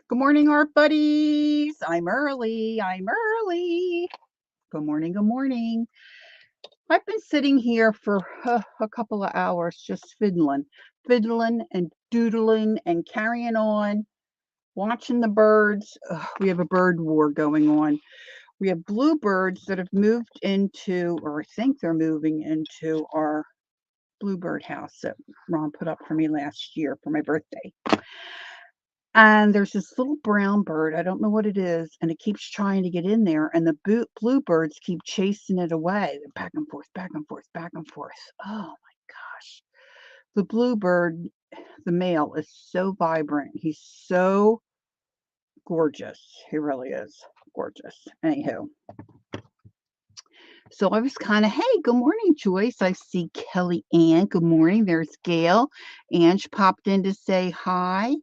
Good morning, art buddies. I'm early. I'm early. Good morning. Good morning. I've been sitting here for a couple of hours just fiddling and doodling and carrying on, watching the birds. We have a bird war going on. We have bluebirds that have moved into, or I think they're moving into our bluebird house that Ron put up for me last year for my birthday. And there's this little brown bird, I don't know what it is, and it keeps trying to get in there, and the bluebirds keep chasing it away. They're back and forth, back and forth, back and forth. Oh my gosh. The bluebird, the male, is so vibrant. He's so gorgeous. He really is gorgeous. Anywho, so I was kind of, hey, good morning, Joyce. I see Kelly Ann. Good morning. There's Gail. Ange popped in to say hi.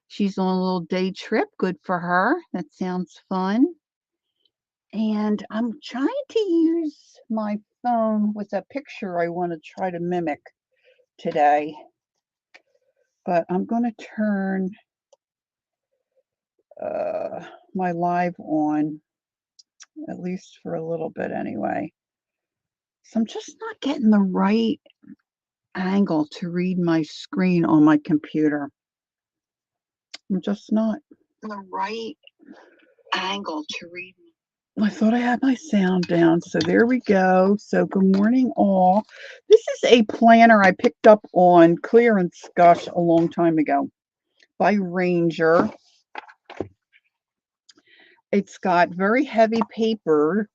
She's on a little day trip. Good for her. That sounds fun. And I'm trying to use my phone with a picture I want to try to mimic today. But I'm going to turn my live on, at least for a little bit anyway. So I'm just not getting the right angle to read my screen on my computer. I'm just not the right angle to read. I thought I had my sound down, so there we go. So good morning, all. This is a planner I picked up on clearance, gosh, a long time ago by Ranger. It's got very heavy paper,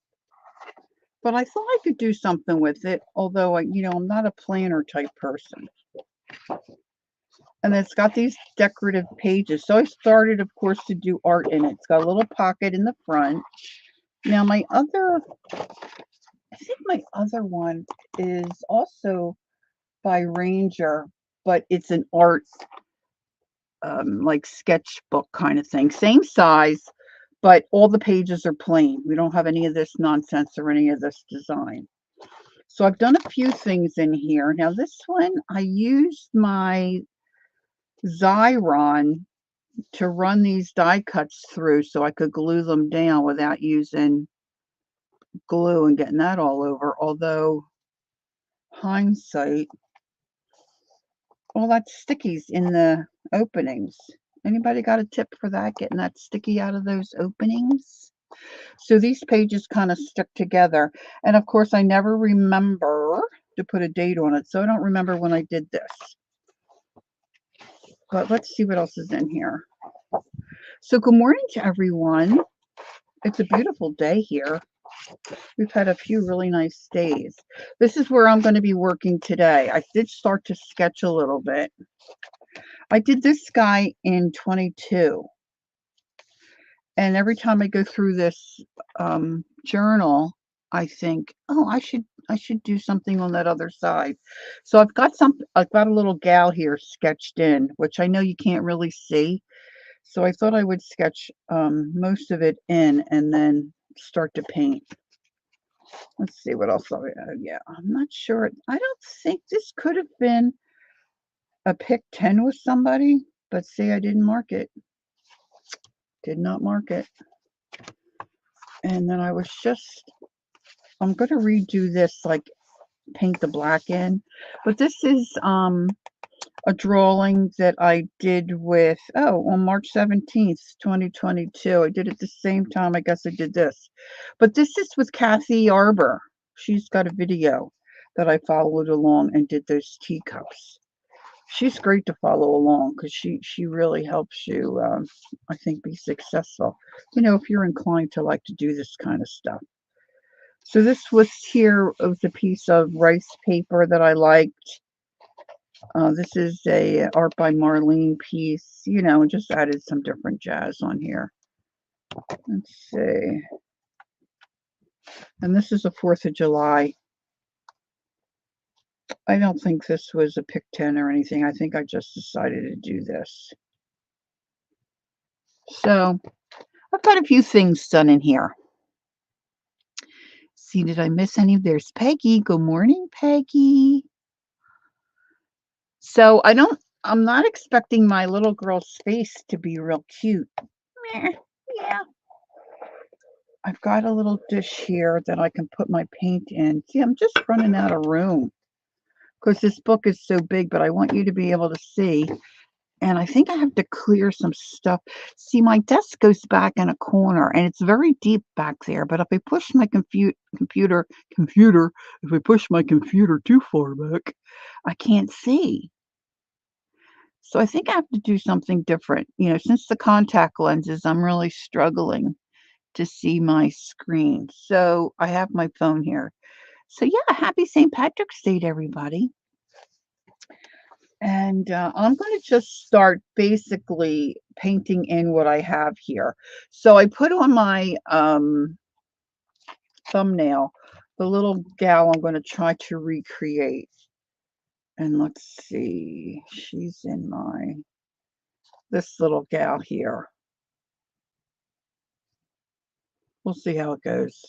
but I thought I could do something with it, although, I'm not a planner type person. And it's got these decorative pages. So I started, of course, to do art in it. It's got a little pocket in the front. Now, I think my other one is also by Ranger, but it's an art, like sketchbook kind of thing. Same size, but all the pages are plain. We don't have any of this nonsense or any of this design. So I've done a few things in here. Now this one, I used my Xyron to run these die cuts through so I could glue them down without using glue and getting that all over. Although, hindsight, all that stickies in the openings. Anybody got a tip for that? Getting that sticky out of those openings? So these pages kind of stick together. And of course, I never remember to put a date on it. So I don't remember when I did this. But let's see what else is in here. So good morning to everyone. It's a beautiful day here. We've had a few really nice days. This is where I'm going to be working today. I did start to sketch a little bit. I did this guy in 22. And every time I go through this journal, I think, oh, I should do something on that other side. So I've got a little gal here sketched in, which I know you can't really see. So I thought I would sketch most of it in and then start to paint. Let's see what else. Yeah, I'm not sure. I don't think this could have been a pick 10 with somebody, but see, I didn't mark it. Did not mark it. And then I'm going to redo this, like paint the black in. But this is a drawing that I did with, on March 17th, 2022. I did it the same time, I guess I did this. But this is with Kathy Arbor. She's got a video that I followed along and did those teacups. She's great to follow along because she really helps you, I think, be successful. If you're inclined to like to do this kind of stuff. So this was a piece of rice paper that I liked. This is a art by Marlene piece, just added some different jazz on here. Let's see. And this is a 4th of July. I don't think this was a pick 10 or anything. I think I just decided to do this. So I've got a few things done in here. See, did I miss any? There's Peggy. Good morning, Peggy. So I'm not expecting my little girl's face to be real cute Yeah. I've got a little dish here that I can put my paint in. See, I'm just running out of room because this book is so big, but I want you to be able to see. And I think I have to clear some stuff. See, my desk goes back in a corner and it's very deep back there. But if I push my computer, if I push my computer too far back, I can't see. So I think I have to do something different. You know, since the contact lenses, I'm really struggling to see my screen. So I have my phone here. So yeah, happy St. Patrick's Day to everybody. And I'm going to just start basically painting in what I have here. So I put on my thumbnail the little gal I'm going to try to recreate. And let's see, she's in this little gal here. We'll see how it goes.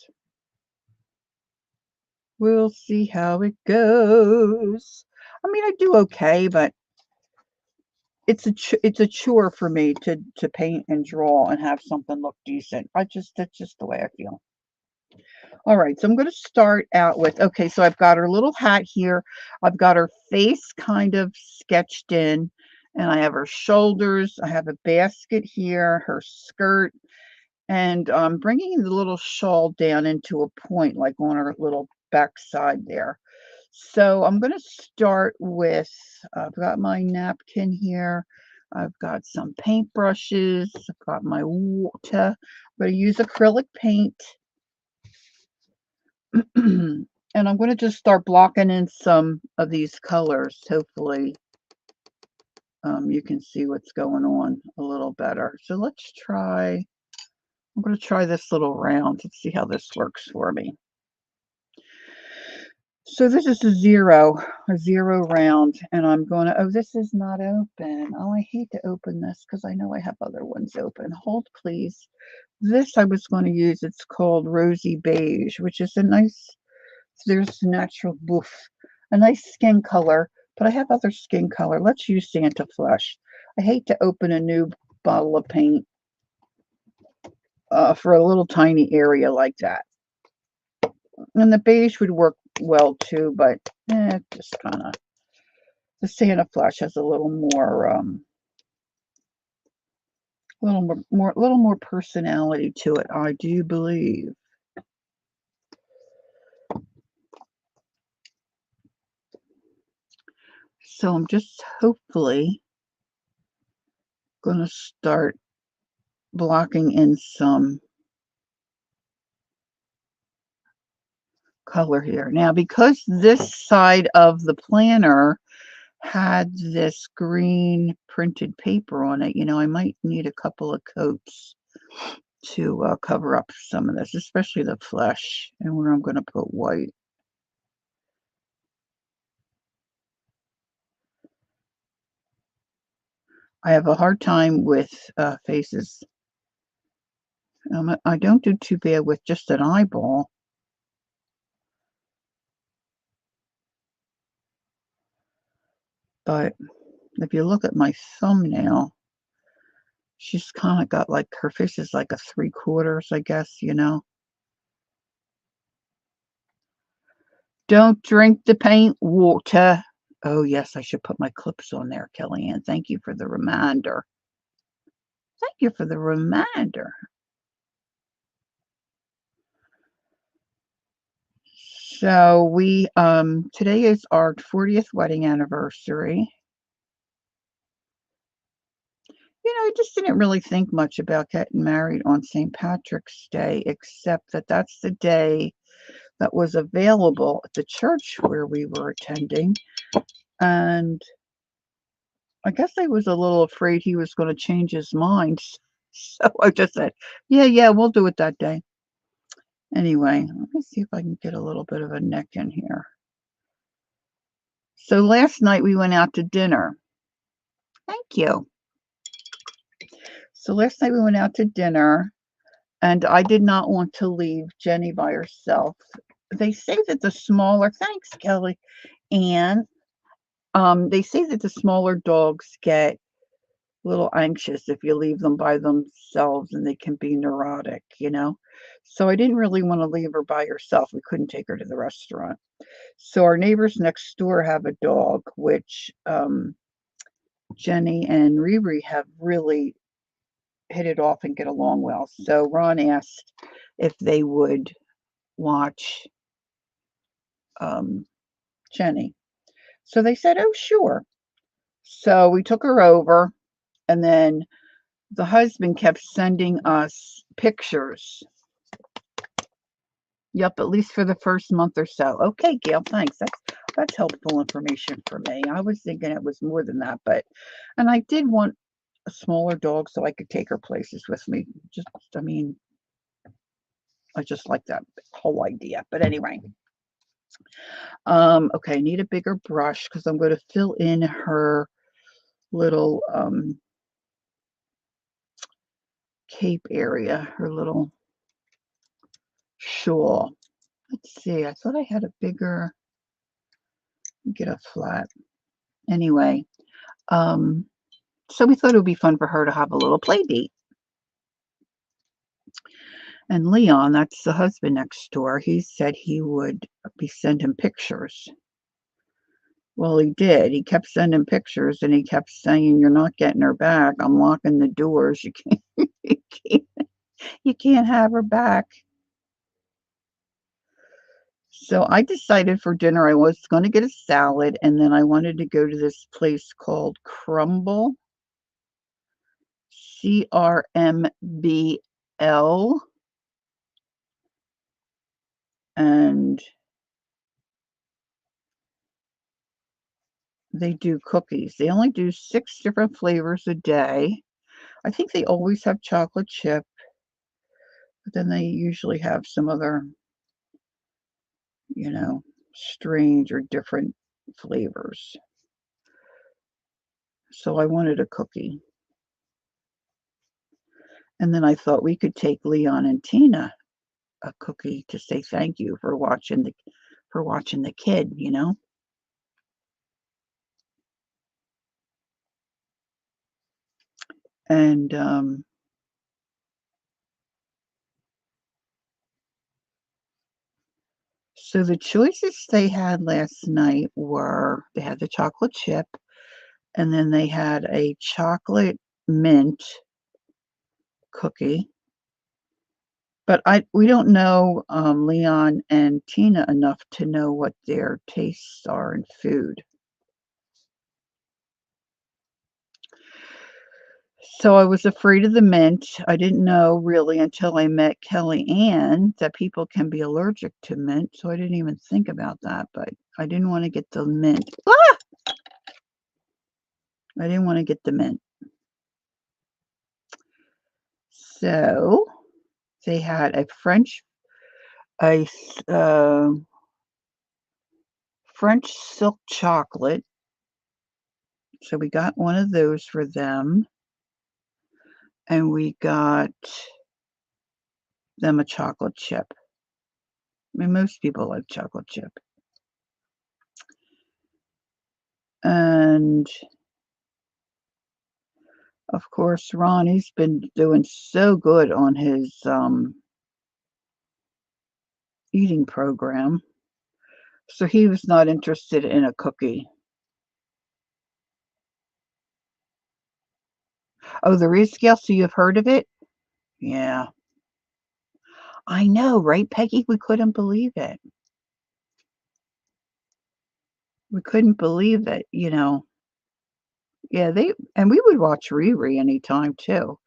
We'll see how it goes. I mean, I do okay, but it's a chore for me to paint and draw and have something look decent. That's just the way I feel. All right, so I'm going to start out with, okay, so I've got her little hat here. I've got her face kind of sketched in, and I have her shoulders. I have a basket here, her skirt, and I'm bringing the little shawl down into a point, like on her little back side there. So I'm going to start with, I've got my napkin here. I've got some paint brushes. I've got my water. I'm going to use acrylic paint. And I'm going to just start blocking in some of these colors. Hopefully you can see what's going on a little better. So let's try, I'm going to try this little round. Let's see how this works for me. So this is a zero round, and I'm going to, oh, this is not open. Oh, I hate to open this because I know I have other ones open. Hold, please. This I was going to use, it's called Rosy Beige, which is a nice, there's natural boof, a nice skin color, but I have other skin color. Let's use Santa Flesh. I hate to open a new bottle of paint for a little tiny area like that. And the beige would work well too, but just kind of, the Santa Flesh has a little more, little more personality to it, I do believe. So I'm just hopefully going to start blocking in some color here. Now, because this side of the planner had this green printed paper on it, you know, I might need a couple of coats to cover up some of this, especially the flesh, and where I'm going to put white. I have a hard time with faces. I don't do too bad with just an eyeball. But if you look at my thumbnail, she's kind of got like, her face is like a 3/4, I guess, you know. Don't drink the paint water. Oh, yes, I should put my clips on there, Kellyanne. Thank you for the reminder. Thank you for the reminder. So we, today is our 40th wedding anniversary. You know, I just didn't really think much about getting married on St. Patrick's Day, except that that's the day that was available at the church where we were attending. And I guess I was a little afraid he was going to change his mind. So I just said, yeah, we'll do it that day. Anyway, let me see if I can get a little bit of a neck in here. So last night we went out to dinner. Thank you. So last night we went out to dinner, and I did not want to leave Jenny by herself. They say that the smaller, thanks, Kelly, and they say that the smaller dogs get little anxious if you leave them by themselves, and they can be neurotic, you know? So I didn't really want to leave her by herself. We couldn't take her to the restaurant. So our neighbors next door have a dog, which Jenny and Riri have really hit it off and get along well. So Ron asked if they would watch Jenny. So they said, oh, sure. So we took her over, and then the husband kept sending us pictures. Yep, at least for the first month or so. Okay, Gail, thanks. That's helpful information for me. I was thinking it was more than that, and I did want a smaller dog so I could take her places with me. I mean, I just like that whole idea. But anyway, okay, I need a bigger brush because I'm going to fill in her little cape area, her little shawl. Let's see, I thought I had a bigger, get a flat. Anyway, so we thought it would be fun for her to have a little play date. And Leon, that's the husband next door, he said he would be sending pictures. Well, he did. He kept sending pictures, and he kept saying, "You're not getting her back. I'm locking the doors. You can't, you can't, you can't have her back." So I decided for dinner I was going to get a salad, and then I wanted to go to this place called Crumble, CRMBL, and they do cookies. They only do 6 different flavors a day. I think they always have chocolate chip, but then they usually have some other, you know, strange or different flavors. So I wanted a cookie. And then I thought we could take Leon and Tina a cookie to say thank you for watching the kid, you know. And so the choices they had last night were, they had the chocolate chip, and then they had a chocolate mint cookie. But we don't know Leon and Tina enough to know what their tastes are in food. So I was afraid of the mint. I didn't know really until I met Kelly Ann that people can be allergic to mint, so I didn't even think about that, but I didn't want to get the mint. Ah! I didn't want to get the mint. So they had a French silk chocolate. So we got one of those for them, and we got them a chocolate chip. I mean, most people like chocolate chip. And of course, Ronnie's been doing so good on his eating program. So he was not interested in a cookie. Oh, the rescale, so you've heard of it? Yeah. I know, right, Peggy? We couldn't believe it. We couldn't believe it, you know. Yeah, and we would watch Riri anytime too.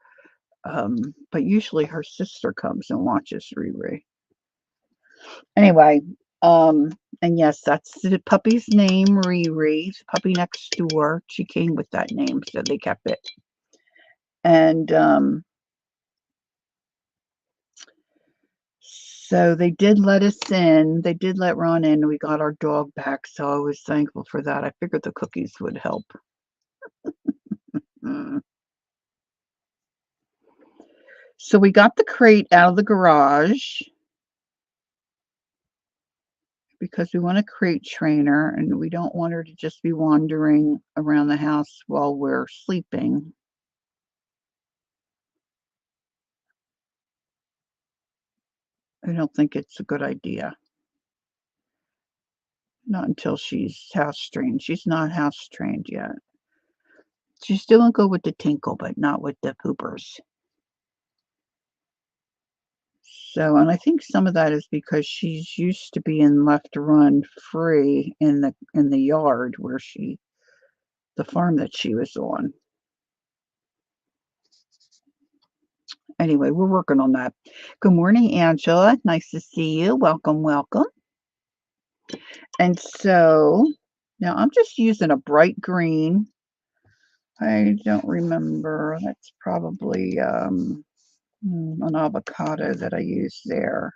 But usually her sister comes and watches Riri. Anyway, and yes, that's the puppy's name, Riri. The puppy next door. She came with that name, so they kept it. And so they did let us in. They did let Ron in. We got our dog back, so I was thankful for that. I figured the cookies would help. Mm. So we got the crate out of the garage because we want a crate trainer, and we don't want her to just be wandering around the house while we're sleeping. I don't think it's a good idea. Not until she's house trained. She's not house trained yet. She's doing good with the tinkle, but not with the poopers. So, and I think some of that is because she's used to being left to run free in the yard where the farm that she was on. Anyway, we're working on that. Good morning, Angela. Nice to see you. Welcome, welcome. And so now I'm just using a bright green. I don't remember. That's probably an avocado that I used there.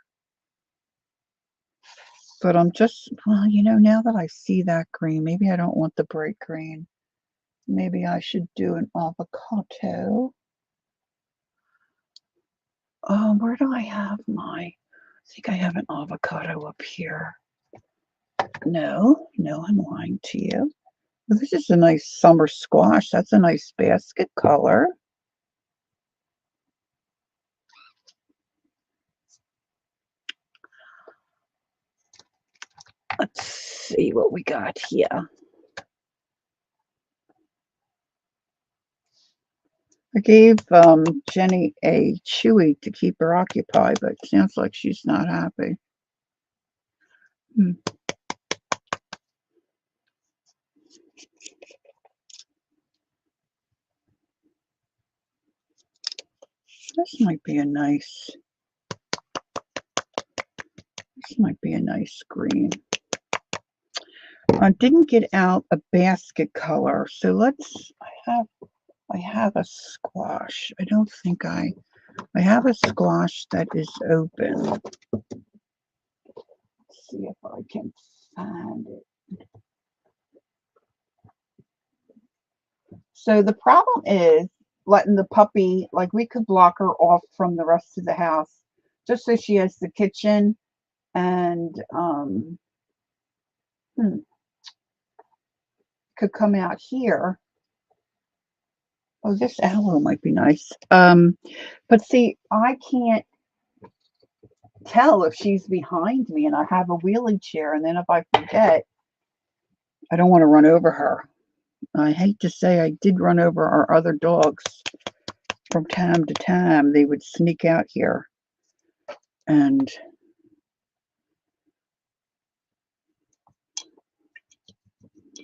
But I'm just, well, now that I see that green, maybe I don't want the bright green. Maybe I should do an avocado. Where do I have I think I have an avocado up here. No, I'm lying to you. Well, this is a nice summer squash. That's a nice basket color. Let's see what we got here. I gave Jenny a Chewy to keep her occupied, but it sounds like she's not happy. This might be a nice green. I didn't get out a basket color, so I have a squash. I don't think I have a squash that is open. Let's see if I can find it. So the problem is letting the puppy, like we could block her off from the rest of the house just so she has the kitchen and could come out here. Oh, this aloe might be nice. But see, I can't tell if she's behind me and I have a wheelie chair, and then if I forget, I don't want to run over her. I hate to say I did run over our other dogs from time to time. They would sneak out here and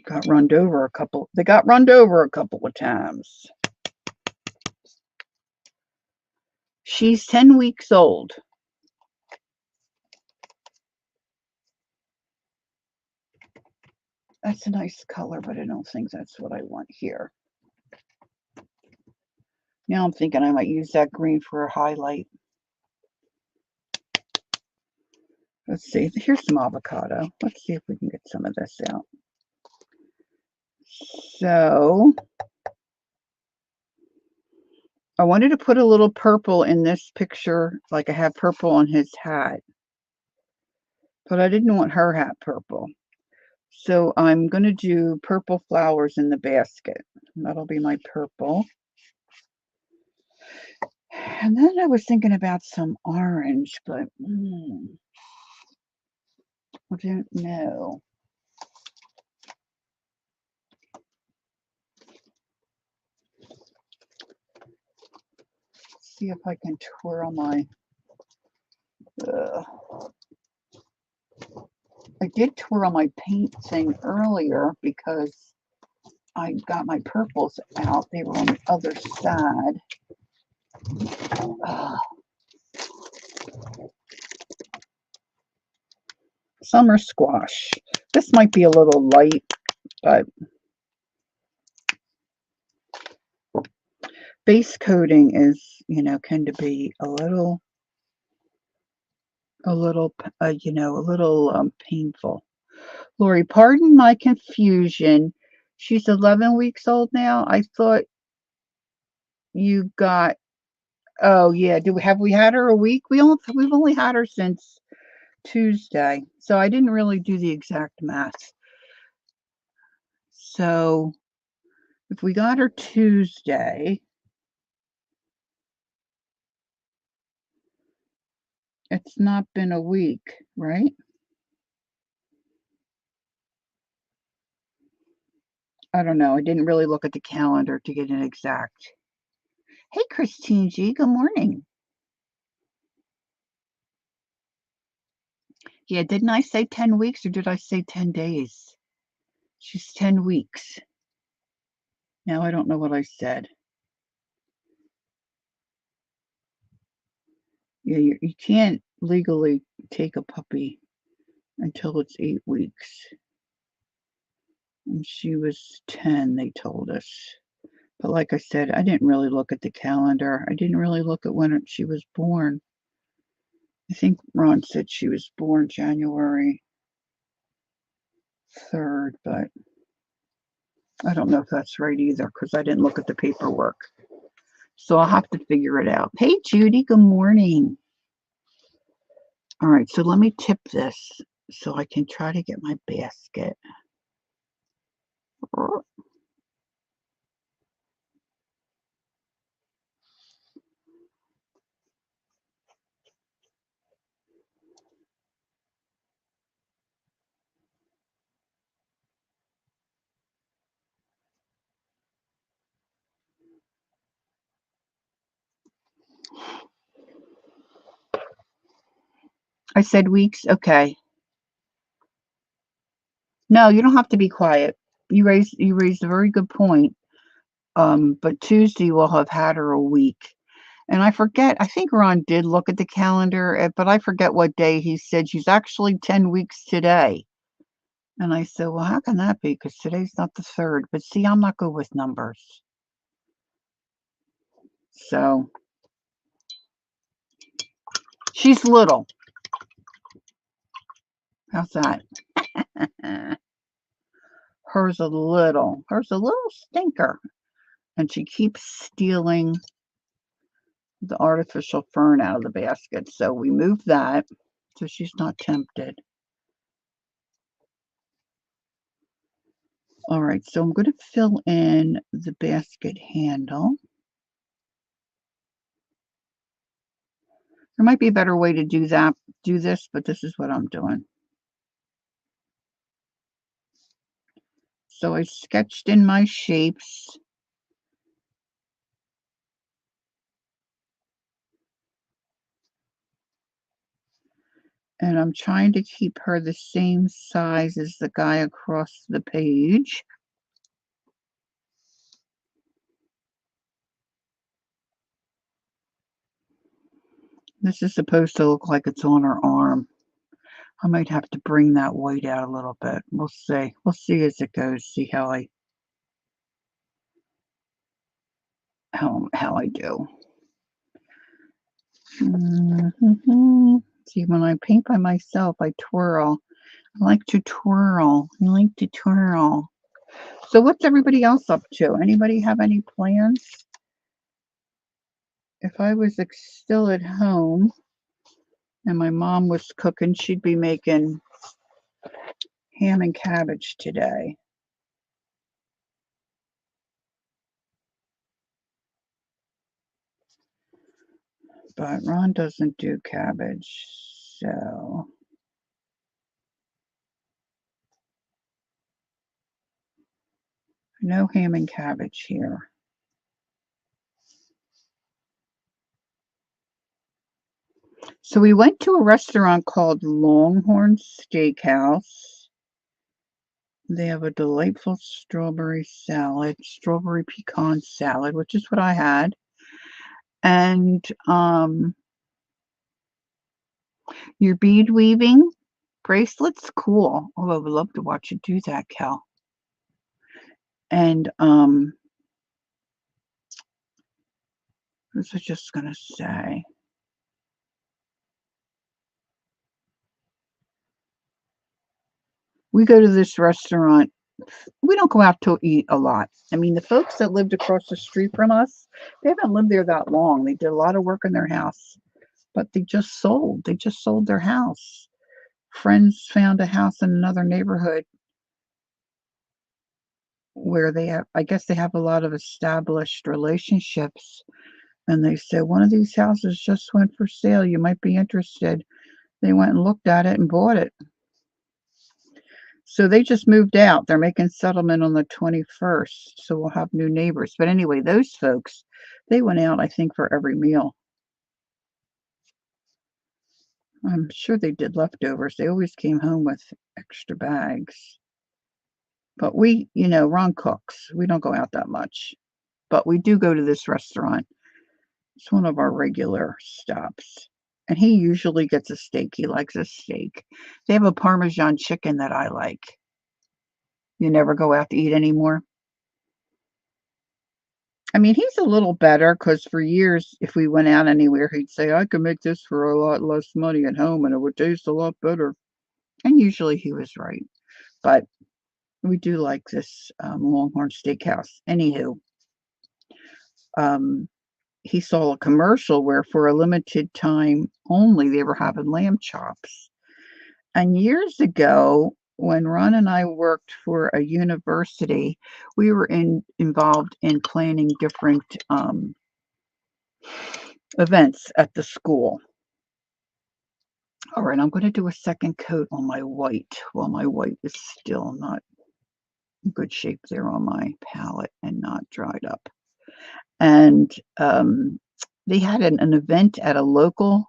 got run over a couple. They got run over a couple of times. She's 10 weeks old. That's a nice color, but I don't think that's what I want here. Now I'm thinking I might use that green for a highlight. Let's see. Here's some avocado. Let's see if we can get some of this out. So I wanted to put a little purple in this picture, like I have purple on his hat. But I didn't want her hat purple. So I'm going to do purple flowers in the basket. That'll be my purple. And then I was thinking about some orange, but I don't know. See if I can twirl my... I did twirl my paint thing earlier because I got my purples out. They were on the other side. Summer squash. This might be a little light, but base coating is, can be a little painful. Lori, pardon my confusion. She's 11 weeks old now. I thought you got... Oh yeah. Have we had her a week? We've only had her since Tuesday, so I didn't really do the exact math. So if we got her Tuesday, It's not been a week, right? I don't know. I didn't really look at the calendar to get an exact. Hey, Christine G. Good morning. Yeah, didn't I say 10 weeks or did I say 10 days? She's 10 weeks. Now I don't know what I said. Yeah, you can't legally take a puppy until it's 8 weeks. And she was 10, they told us. But like I said, I didn't really look at the calendar. I didn't really look at when she was born. I think Ron said she was born January 3rd, but I don't know if that's right either because I didn't look at the paperwork. So I'll have to figure it out. Hey, Judy, good morning. All right, so let me tip this so I can try to get my basket. I said weeks. Okay. No, you don't have to be quiet. You raised a very good point. But Tuesday we'll have had her a week. And I forget, I think Ron did look at the calendar, but I forget what day he said she's actually 10 weeks today. And I said, well, how can that be? Because today's not the 3rd. But see, I'm not good with numbers. So she's little. How's that? Her's a little stinker. And she keeps stealing the artificial fern out of the basket. So we moved that so she's not tempted. All right, so I'm going to fill in the basket handle. There might be a better way to do this, but this is what I'm doing. So I sketched in my shapes. And I'm trying to keep her the same size as the guy across the page. This is supposed to look like it's on her arm. I might have to bring that white out a little bit. We'll see. We'll see as it goes. See how I do. See, when I paint by myself, I twirl. I like to twirl. I like to twirl. So what's everybody else up to? Anybody have any plans? If I was still at home and my mom was cooking, she'd be making ham and cabbage today. But Ron doesn't do cabbage, so no ham and cabbage here. So we went to a restaurant called Longhorn Steakhouse. They have a delightful strawberry pecan salad, which is what I had. And your bead weaving bracelet's cool. Although I would love to watch you do that, Cal. And what was I just gonna say? We go to this restaurant. We don't go out to eat a lot. I mean, the folks that lived across the street from us, they haven't lived there that long. They did a lot of work in their house, but they just sold. They just sold their house. Friends found a house in another neighborhood where they have, I guess they have a lot of established relationships, And they said, one of these houses just went for sale. You might be interested. They went and looked at it and bought it. So they just moved out. They're making settlement on the 21st. So we'll have new neighbors. But anyway, those folks, they went out, I think, for every meal. I'm sure they did leftovers. They always came home with extra bags. But we, Ron cooks. We don't go out that much. But we do go to this restaurant. It's one of our regular stops. And he usually gets a steak. He likes a steak. They have a Parmesan chicken that I like. You never go out to eat anymore? I mean, he's a little better because for years, if we went out anywhere, he'd say, I could make this for a lot less money at home and it would taste a lot better. And usually he was right. But we do like this Longhorn Steakhouse. Anywho, he saw a commercial where for a limited time only they were having lamb chops. And years ago, when Ron and I worked for a university, we were involved in planning different events at the school. All right, I'm going to do a second coat on my white while my white is still not in good shape there on my palette and not dried up. And they had an event at a local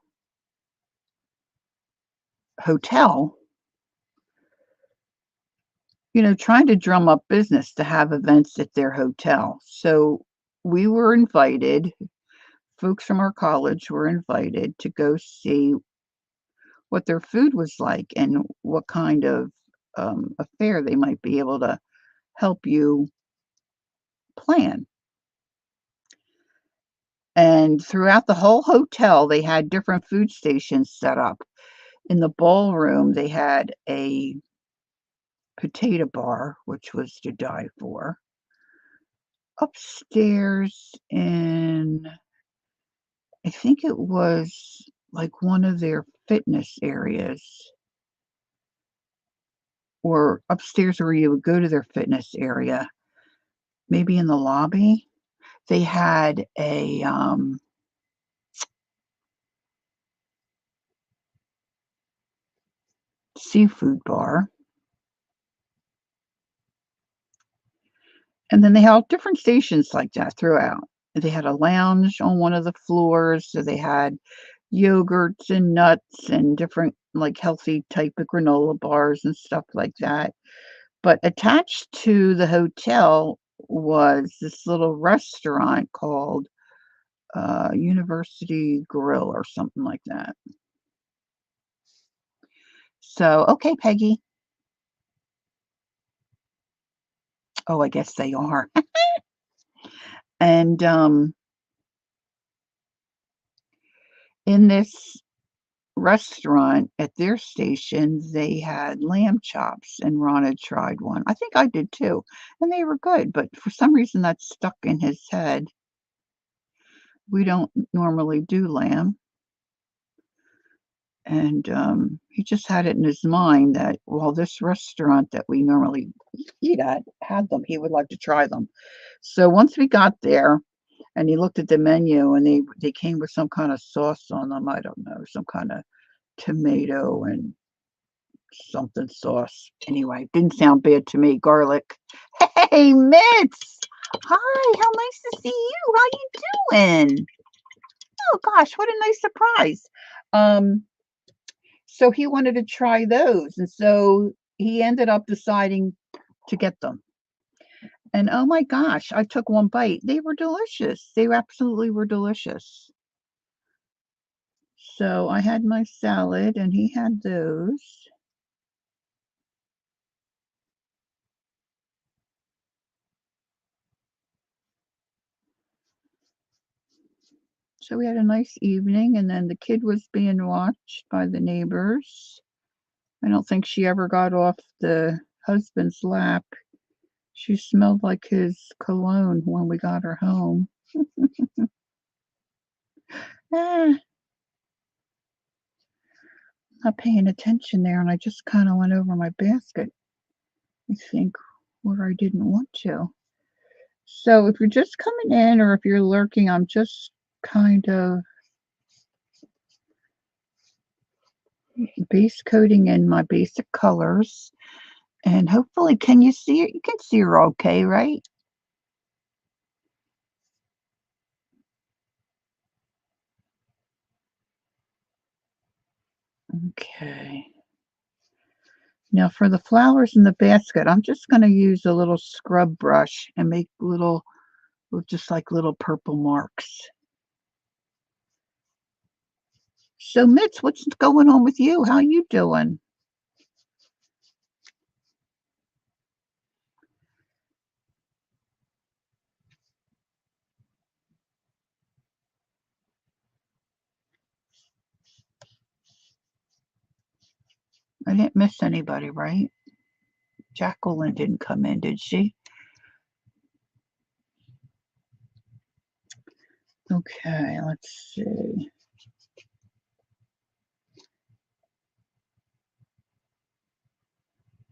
hotel, trying to drum up business to have events at their hotel. So we were invited, folks from our college were invited to go see what their food was like and what kind of affair they might be able to help you plan. And throughout the whole hotel, they had different food stations set up. In the ballroom, they had a potato bar, which was to die for. Upstairs in, I think it was like one of their fitness areas, or upstairs where you would go to their fitness area, maybe in the lobby, they had a seafood bar. And then they had different stations like that throughout. They had a lounge on one of the floors, so they had yogurts and nuts and different, like, healthy type of granola bars and stuff like that. But attached to the hotel was this little restaurant called, University Grill or something like that. So, okay, Peggy. Oh, I guess they are. And, in this restaurant at their station, they had lamb chops, and Ron had tried one. I think I did too, and they were good, but for some reason that stuck in his head. We don't normally do lamb, and he just had it in his mind that while this restaurant that we normally eat at had them, he would like to try them. So once we got there and he looked at the menu and they came with some kind of sauce on them, I don't know, some kind of tomato and something sauce. Anyway, didn't sound bad to me. Garlic. Hey, Mitz. Hi, how nice to see you. How you doing? Oh gosh, what a nice surprise. Um, so he wanted to try those, and so he ended up deciding to get them. And oh my gosh, I took one bite. They were delicious. They absolutely were delicious. So I had my salad and he had those. So we had a nice evening, and then the kid was being watched by the neighbors. I don't think she ever got off the husband's lap. She smelled like his cologne when we got her home. Ah, not paying attention there, and I just kind of went over my basket, I think, where I didn't want to. So if you're just coming in or if you're lurking, I'm just kind of base coating in my basic colors. And hopefully, can you see it? You can see her okay, right? Okay. Now for the flowers in the basket, I'm just going to use a little scrub brush and make little, just like little purple marks. So Mitz, what's going on with you? How you doing? I didn't miss anybody, right? Jacqueline didn't come in, did she? Okay, let's see.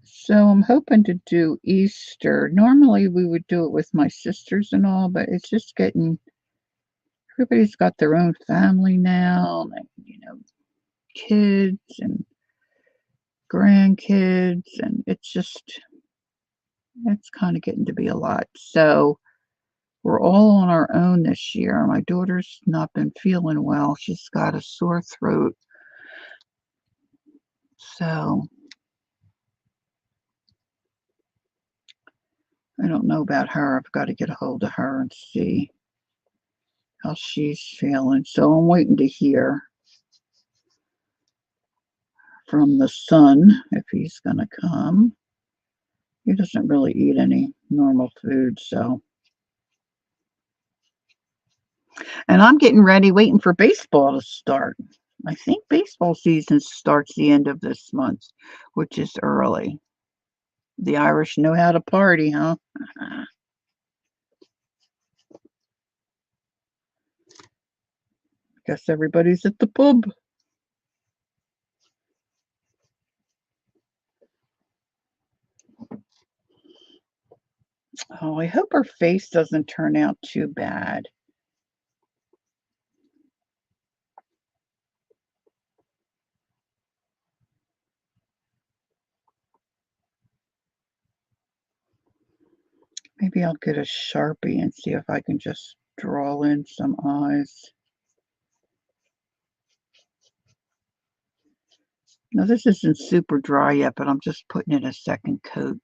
So I'm hoping to do Easter. Normally we would do it with my sisters and all, but it's just getting, everybody's got their own family now, and, kids and grandkids, and it's kind of getting to be a lot. So we're all on our own this year. My daughter's not been feeling well. She's got a sore throat. So I don't know about her. I've got to get a hold of her and see how she's feeling. So I'm waiting to hear from the son if he's going to come. He doesn't really eat any normal food, so. And I'm getting ready, waiting for baseball to start. I think baseball season starts the end of this month, which is early. The Irish know how to party, huh? Guess everybody's at the pub. Oh, I hope her face doesn't turn out too bad. Maybe I'll get a Sharpie and see if I can just draw in some eyes. Now, this isn't super dry yet, but I'm just putting in a second coat.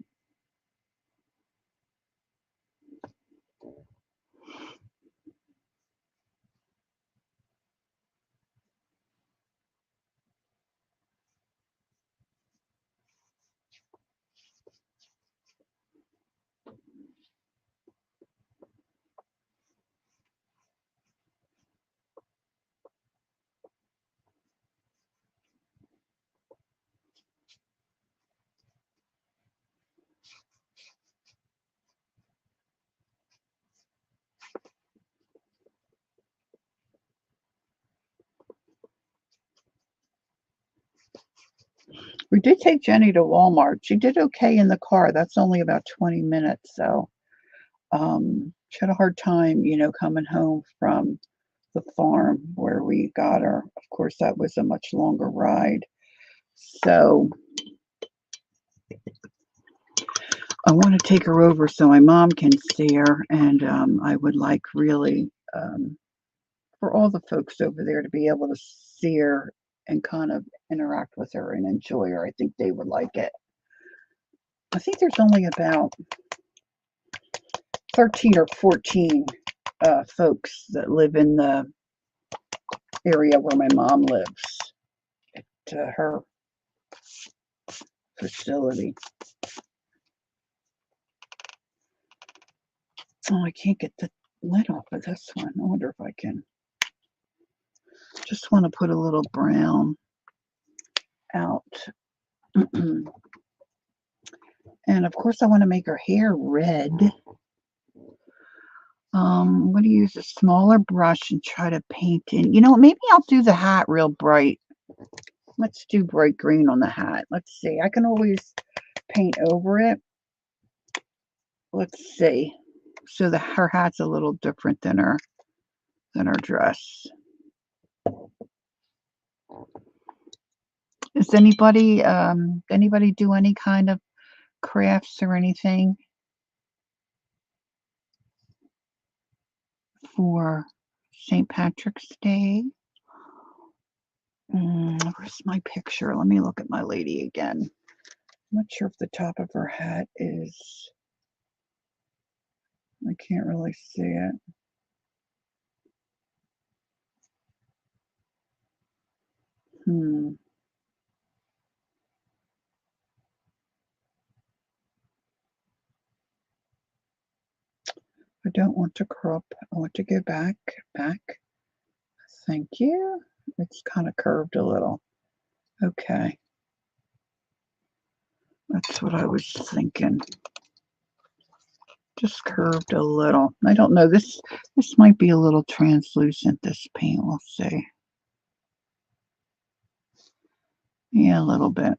We did take Jenny to Walmart. She did okay in the car. That's only about 20 minutes. So she had a hard time, coming home from the farm where we got her. Of course, that was a much longer ride. So I want to take her over so my mom can see her. And I would like really for all the folks over there to be able to see her and kind of interact with her and enjoy her. I think they would like it. I think there's only about 13 or 14 folks that live in the area where my mom lives at her facility. Oh, I can't get the lid off of this one. I wonder if I can. Just want to put a little brown out. And of course, I want to make her hair red. I'm going to use a smaller brush and try to paint in. Maybe I'll do the hat real bright. Let's do bright green on the hat. Let's see. I can always paint over it. Let's see. So her hat's a little different than her than our dress. Does anybody do any kind of crafts or anything for St. Patrick's Day? Where's my picture? Let me look at my lady again. I'm not sure if the top of her hat is, I can't really see it. I don't want to crop. I want to go back. Thank you. It's kind of curved a little. Okay. That's what I was thinking. Just curved a little. I don't know. This might be a little translucent, this paint. We'll see. Yeah, a little bit.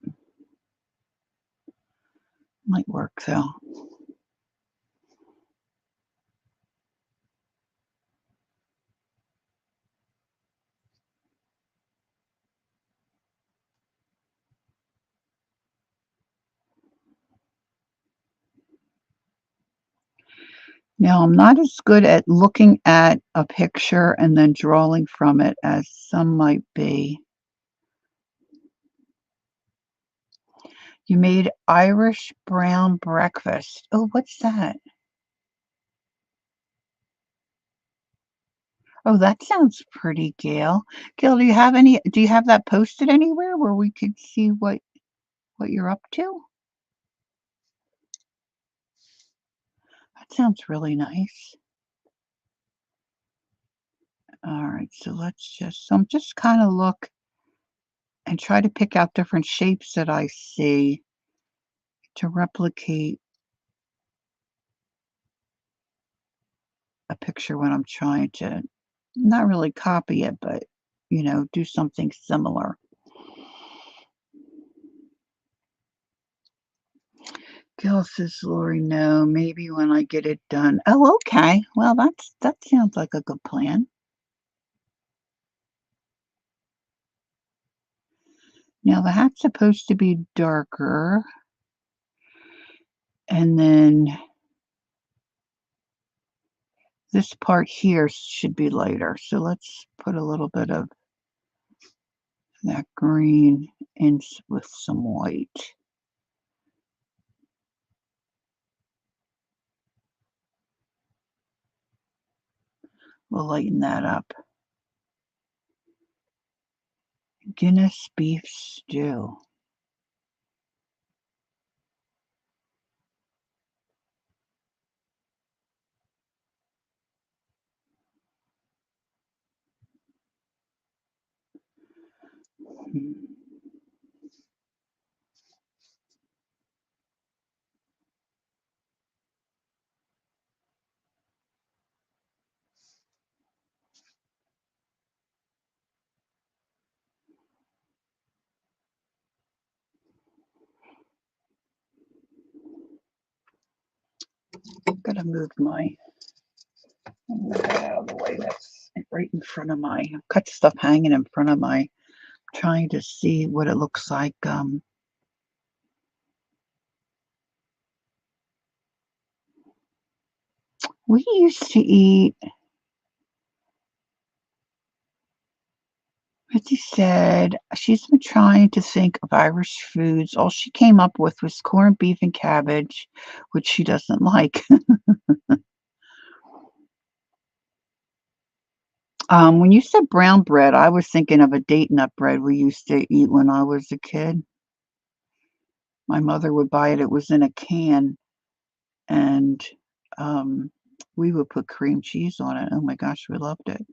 Might work though. Now, I'm not as good at looking at a picture and then drawing from it as some might be. You made Irish brown breakfast. Oh, what's that? Oh, that sounds pretty, Gail. Gail, do you have that posted anywhere where we could see what you're up to? That sounds really nice. All right, so I'm just kind of look and try to pick out different shapes that I see to replicate a picture when I'm trying to not really copy it, but do something similar. Gil says, Lori, no, maybe when I get it done. Oh, okay. Well, that sounds like a good plan. Now the hat's supposed to be darker, and then this part here should be lighter. So let's put a little bit of that green in with some white. We'll lighten that up. Guinness beef stew. Gotta move out of the way. That's right in front of my, I've got stuff hanging in front of my, trying to see what it looks like. We used to eat, Mitzi said she's been trying to think of Irish foods. All she came up with was corned beef and cabbage, which she doesn't like. When you said brown bread, I was thinking of a date nut bread we used to eat when I was a kid. My mother would buy it. It was in a can, and we would put cream cheese on it. Oh my gosh, we loved it.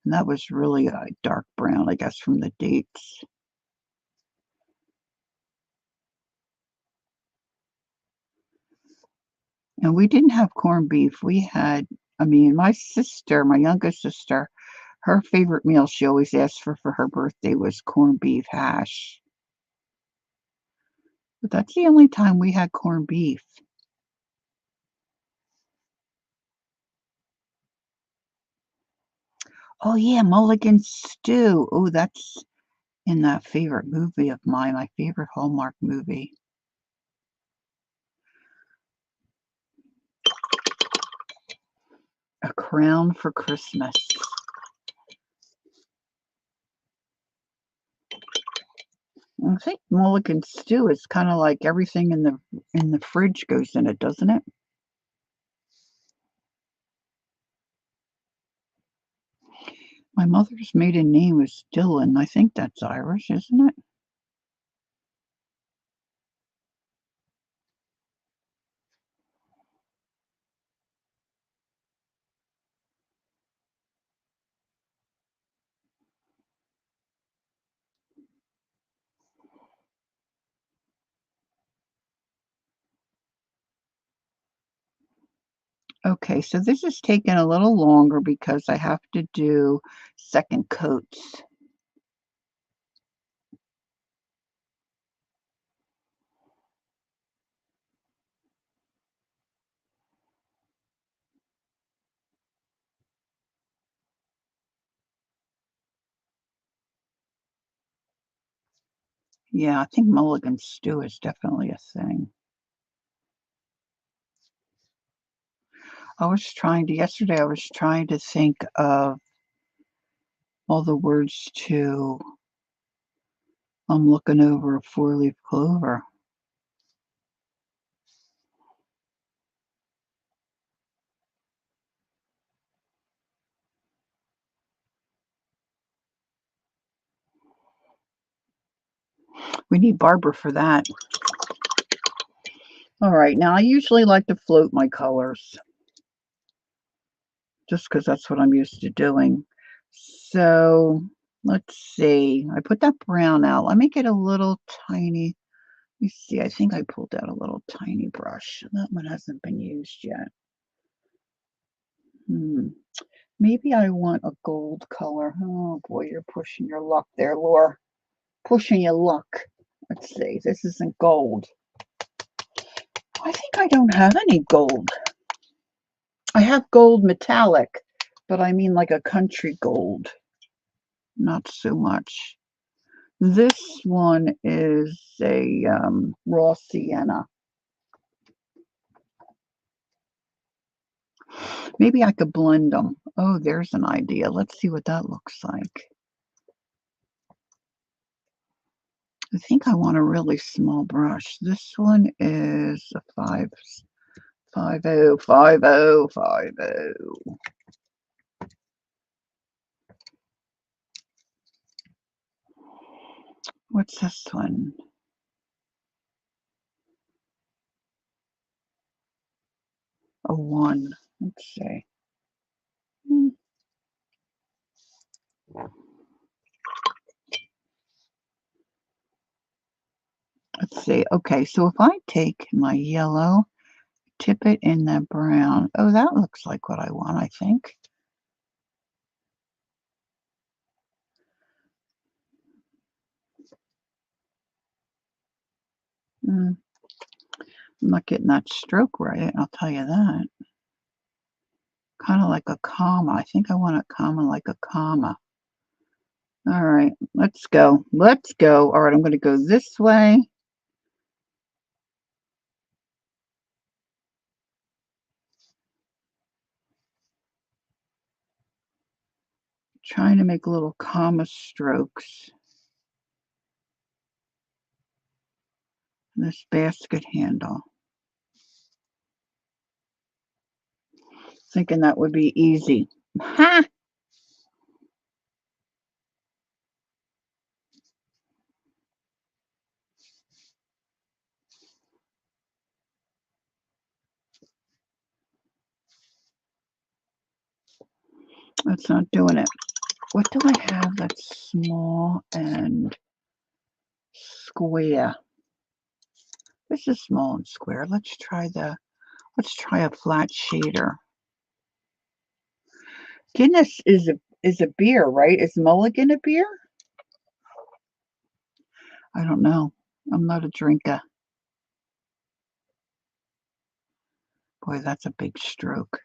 And that was really dark brown, I guess, from the dates. And we didn't have corned beef. We had, my sister, my youngest sister, her favorite meal she always asked for her birthday was corned beef hash. But that's the only time we had corned beef. Oh yeah, Mulligan Stew. Oh, that's in that favorite movie of mine, my favorite Hallmark movie. A Crown for Christmas. I think Mulligan Stew is kind of like everything in the fridge goes in it, doesn't it? My mother's maiden name is Dillon. I think that's Irish, isn't it? Okay, so this is taking a little longer because I have to do second coats. Yeah, I think Mulligan Stew is definitely a thing. Yesterday I was trying to think of all the words to I'm looking over a four-leaf clover. We need Barbara for that. All right, now I usually like to float my colors just because that's what I'm used to doing. So let's see. I put that brown out. Let me get a little tiny. Let me see. I think I pulled out a little tiny brush. That one hasn't been used yet. Maybe I want a gold color. Oh boy, you're pushing your luck there, Laura. Pushing your luck. Let's see. This isn't gold. I think I don't have any gold. I have gold metallic, but I mean like a country gold. Not so much. This one is a raw sienna. Maybe I could blend them. Oh, there's an idea. Let's see what that looks like. I think I want a really small brush. This one is a 505050. What's this one? A 1. Let's see. Let's see. Okay, so if I take my yellow, tip it in the brown. Oh, that looks like what I want, I think. I'm not getting that stroke right, I'll tell you that. Kind of like a comma. I think I want a comma like a comma. All right, let's go. Let's go. All right, I'm going to go this way. Trying to make little comma strokes. This basket handle. Thinking that would be easy. Ha! That's not doing it. What do I have that's small and square? This is small and square. Let's try a flat shader. Guinness is a beer, right? Is Mulligan a beer? I don't know. I'm not a drinker. Boy, that's a big stroke.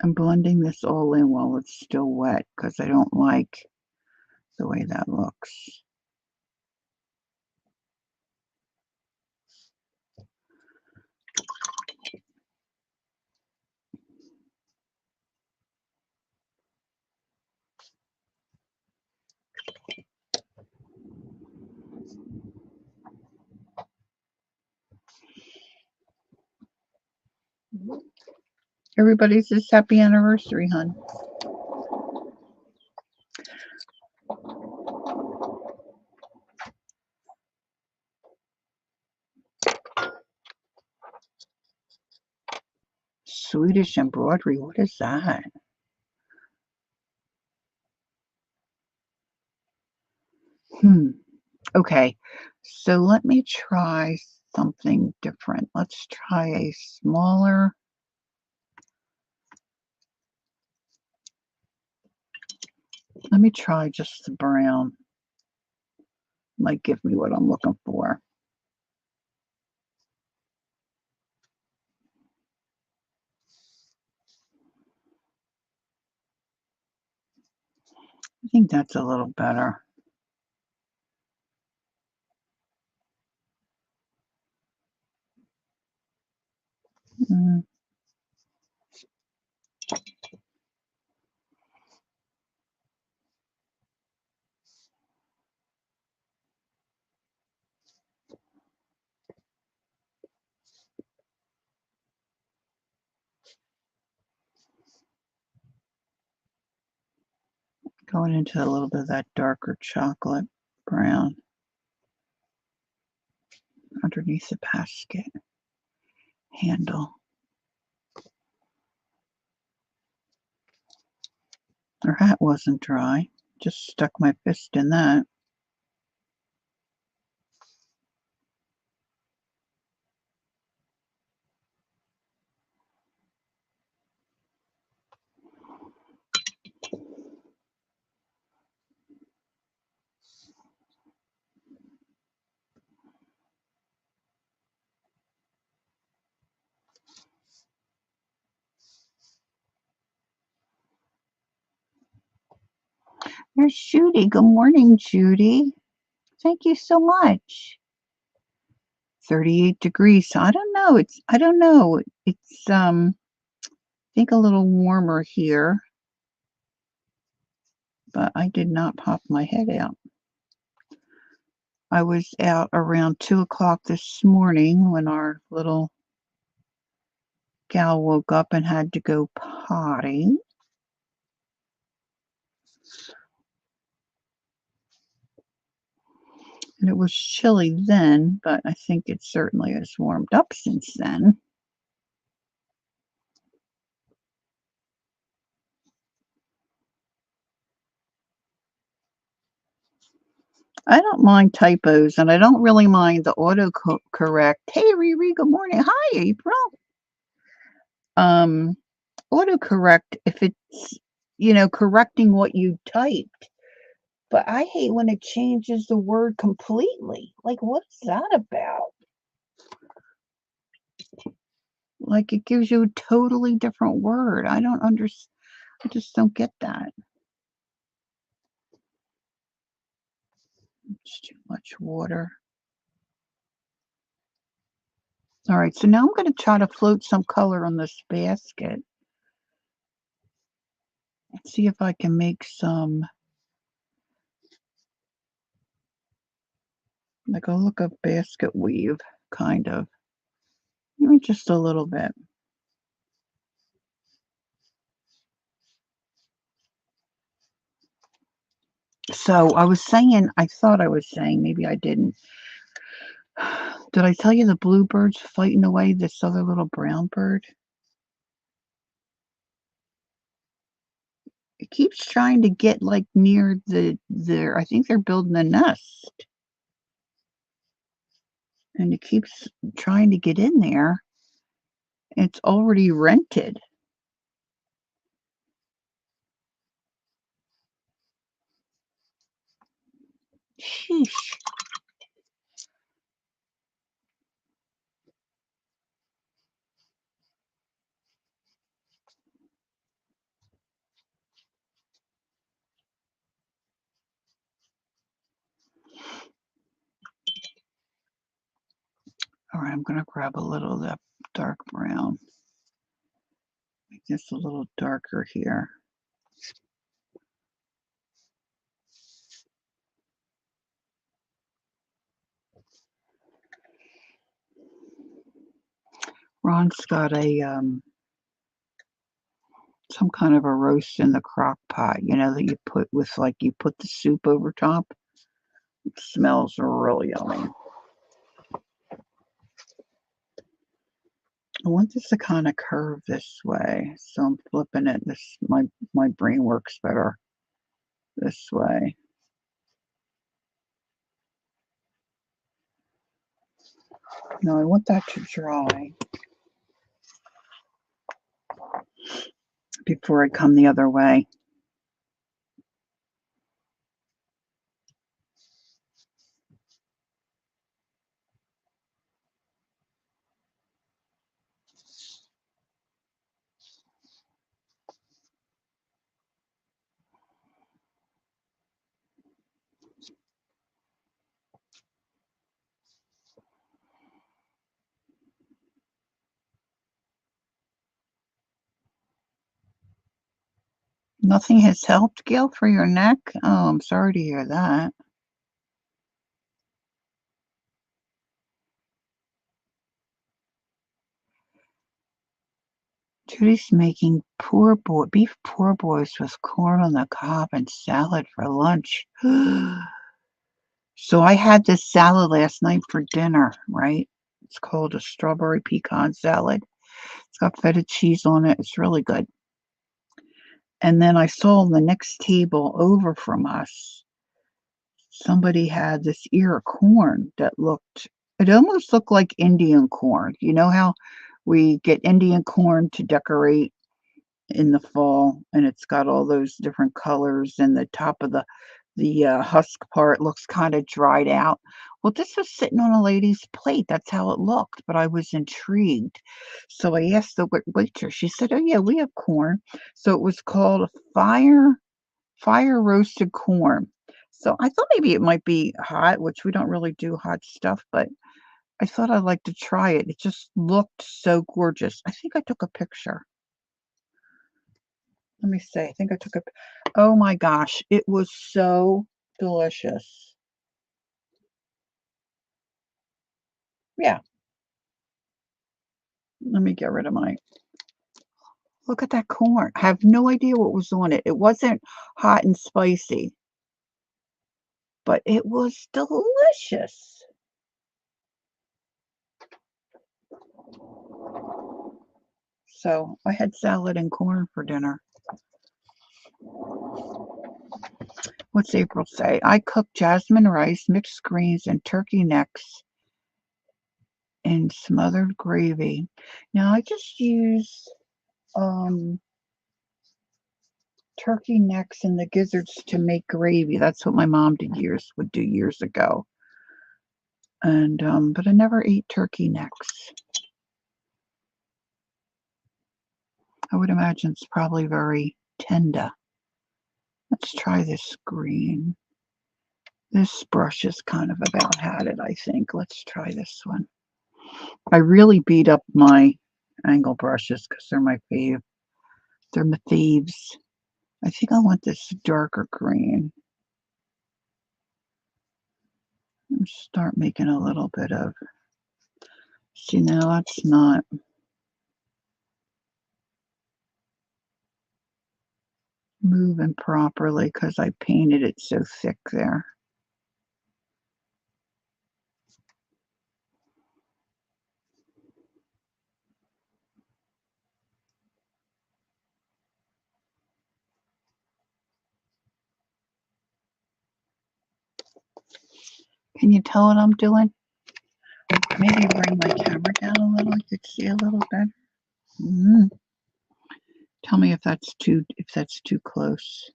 I'm blending this all in while it's still wet because I don't like the way that looks. Everybody says happy anniversary, hon. Swedish embroidery, what is that? Okay, so let me try something different. Let's try a smaller. Let me try just the brown. Might give me what I'm looking for. I think that's a little better. Mm. Going into a little bit of that darker chocolate brown underneath the basket handle. Her hat wasn't dry. Just stuck my fist in that. There's Judy. Good morning, Judy. Thank you so much. 38 degrees. So I don't know. I don't know. It's I think a little warmer here, but I did not pop my head out. I was out around 2 o'clock this morning when our little gal woke up and had to go potty. And it was chilly then, but I think it certainly has warmed up since then. I don't mind typos, and I don't really mind the autocorrect. Hey, Riri, good morning. Hi, April. Um, autocorrect if it's, correcting what you typed. But I hate when it changes the word completely. Like, what is that about? Like, it gives you a totally different word. I don't understand. I just don't get that. It's too much water. All right, so now I'm going to try to float some color on this basket. Let's see if I can make some, like a look of basket weave, kind of. Maybe just a little bit. So I thought I was saying, maybe I didn't. Did I tell you the bluebird's fighting away this other little brown bird? It keeps trying to get like near I think they're building a nest. And it keeps trying to get in there. It's already rented. Sheesh. I'm going to grab a little of that dark brown. Make this a little darker here. Ron's got a some kind of a roast in the crock pot, you know, that you put with, like, you put the soup over top. It smells real yummy. I want this to kind of curve this way, so I'm flipping it. My brain works better this way. No, I want that to dry before I come the other way. Nothing has helped, Gail, for your neck? Oh, I'm sorry to hear that. Judy's making beef poor boys with corn on the cob and salad for lunch. So I had this salad last night for dinner, right? It's called a strawberry pecan salad. It's got feta cheese on it. It's really good. And then I saw the next table over from us, somebody had this ear of corn that it almost looked like Indian corn. You know how we get Indian corn to decorate in the fall, and it's got all those different colors, and the top of the husk part looks kind of dried out. Well, this was sitting on a lady's plate. That's how it looked, but I was intrigued. So I asked the waitress. She said, "Oh yeah, we have corn." So it was called a fire roasted corn. So I thought maybe it might be hot, which we don't really do hot stuff, but I thought I'd like to try it. It just looked so gorgeous. I think I took a picture. Let me see. I think I took a. Oh my gosh, it was so delicious. Yeah, let me get rid of my. Look at that corn. I have no idea what was on it. It wasn't hot and spicy, but it was delicious. So I had salad and corn for dinner. What's April say? I cooked jasmine rice, mixed greens, and turkey necks in smothered gravy. Now I just use turkey necks and the gizzards to make gravy. That's what my mom would do years ago. And but I never ate turkey necks. I would imagine it's probably very tender. Let's try this green. This brush is kind of about had it, I think. Let's try this one. I really beat up my angle brushes because they're my fave. They're my faves. I think I want this darker green. Let's start making a little bit of. See, now that's not. Moving properly because I painted it so thick there. Can you tell what I'm doing? Maybe bring my camera down a little. You could see a little better. Tell me if that's too close.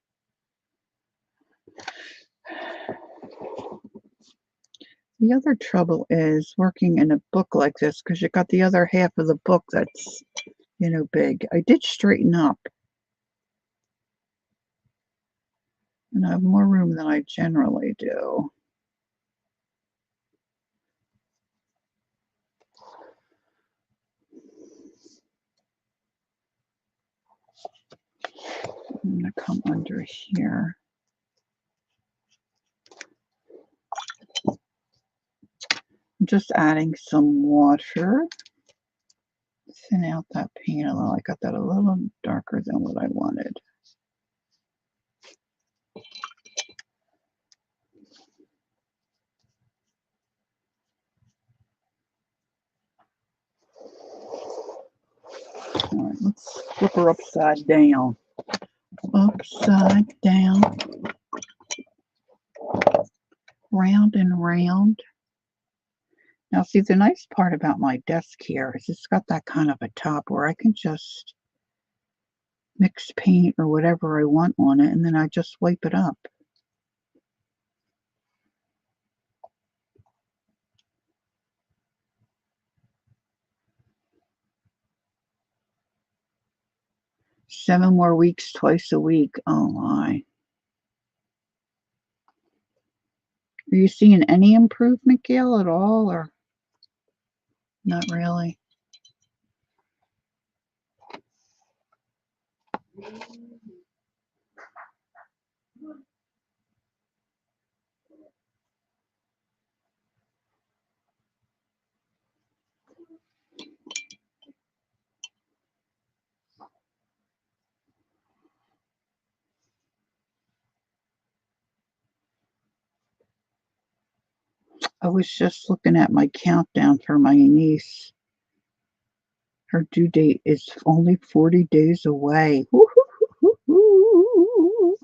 The other trouble is working in a book like this because you got the other half of the book that's, big. I did straighten up. And I have more room than I generally do. going to come under here. I'm just adding some water. Thin out that paint a little. I got that a little darker than what I wanted. All right, let's flip her upside down. Upside down. Round and round. Now, see, the nice part about my desk here is it's got that kind of a top where I can just mix paint or whatever I want on it, and then I just wipe it up. Seven more weeks, twice a week. Oh my. Are you seeing any improvement, Gail, at all, or not really? I was just looking at my countdown for my niece. Her due date is only 40 days away. Woo-hoo-hoo-hoo-hoo.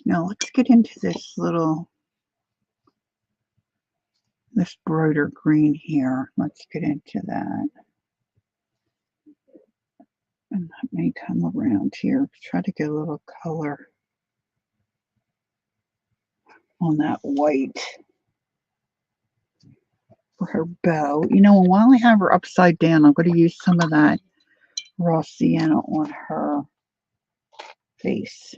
Now let's get into this brighter green here. Let's get into that. And let me come around here, try to get a little color on that white for her bow. You know, while I have her upside down, I'm going to use some of that raw sienna on her face.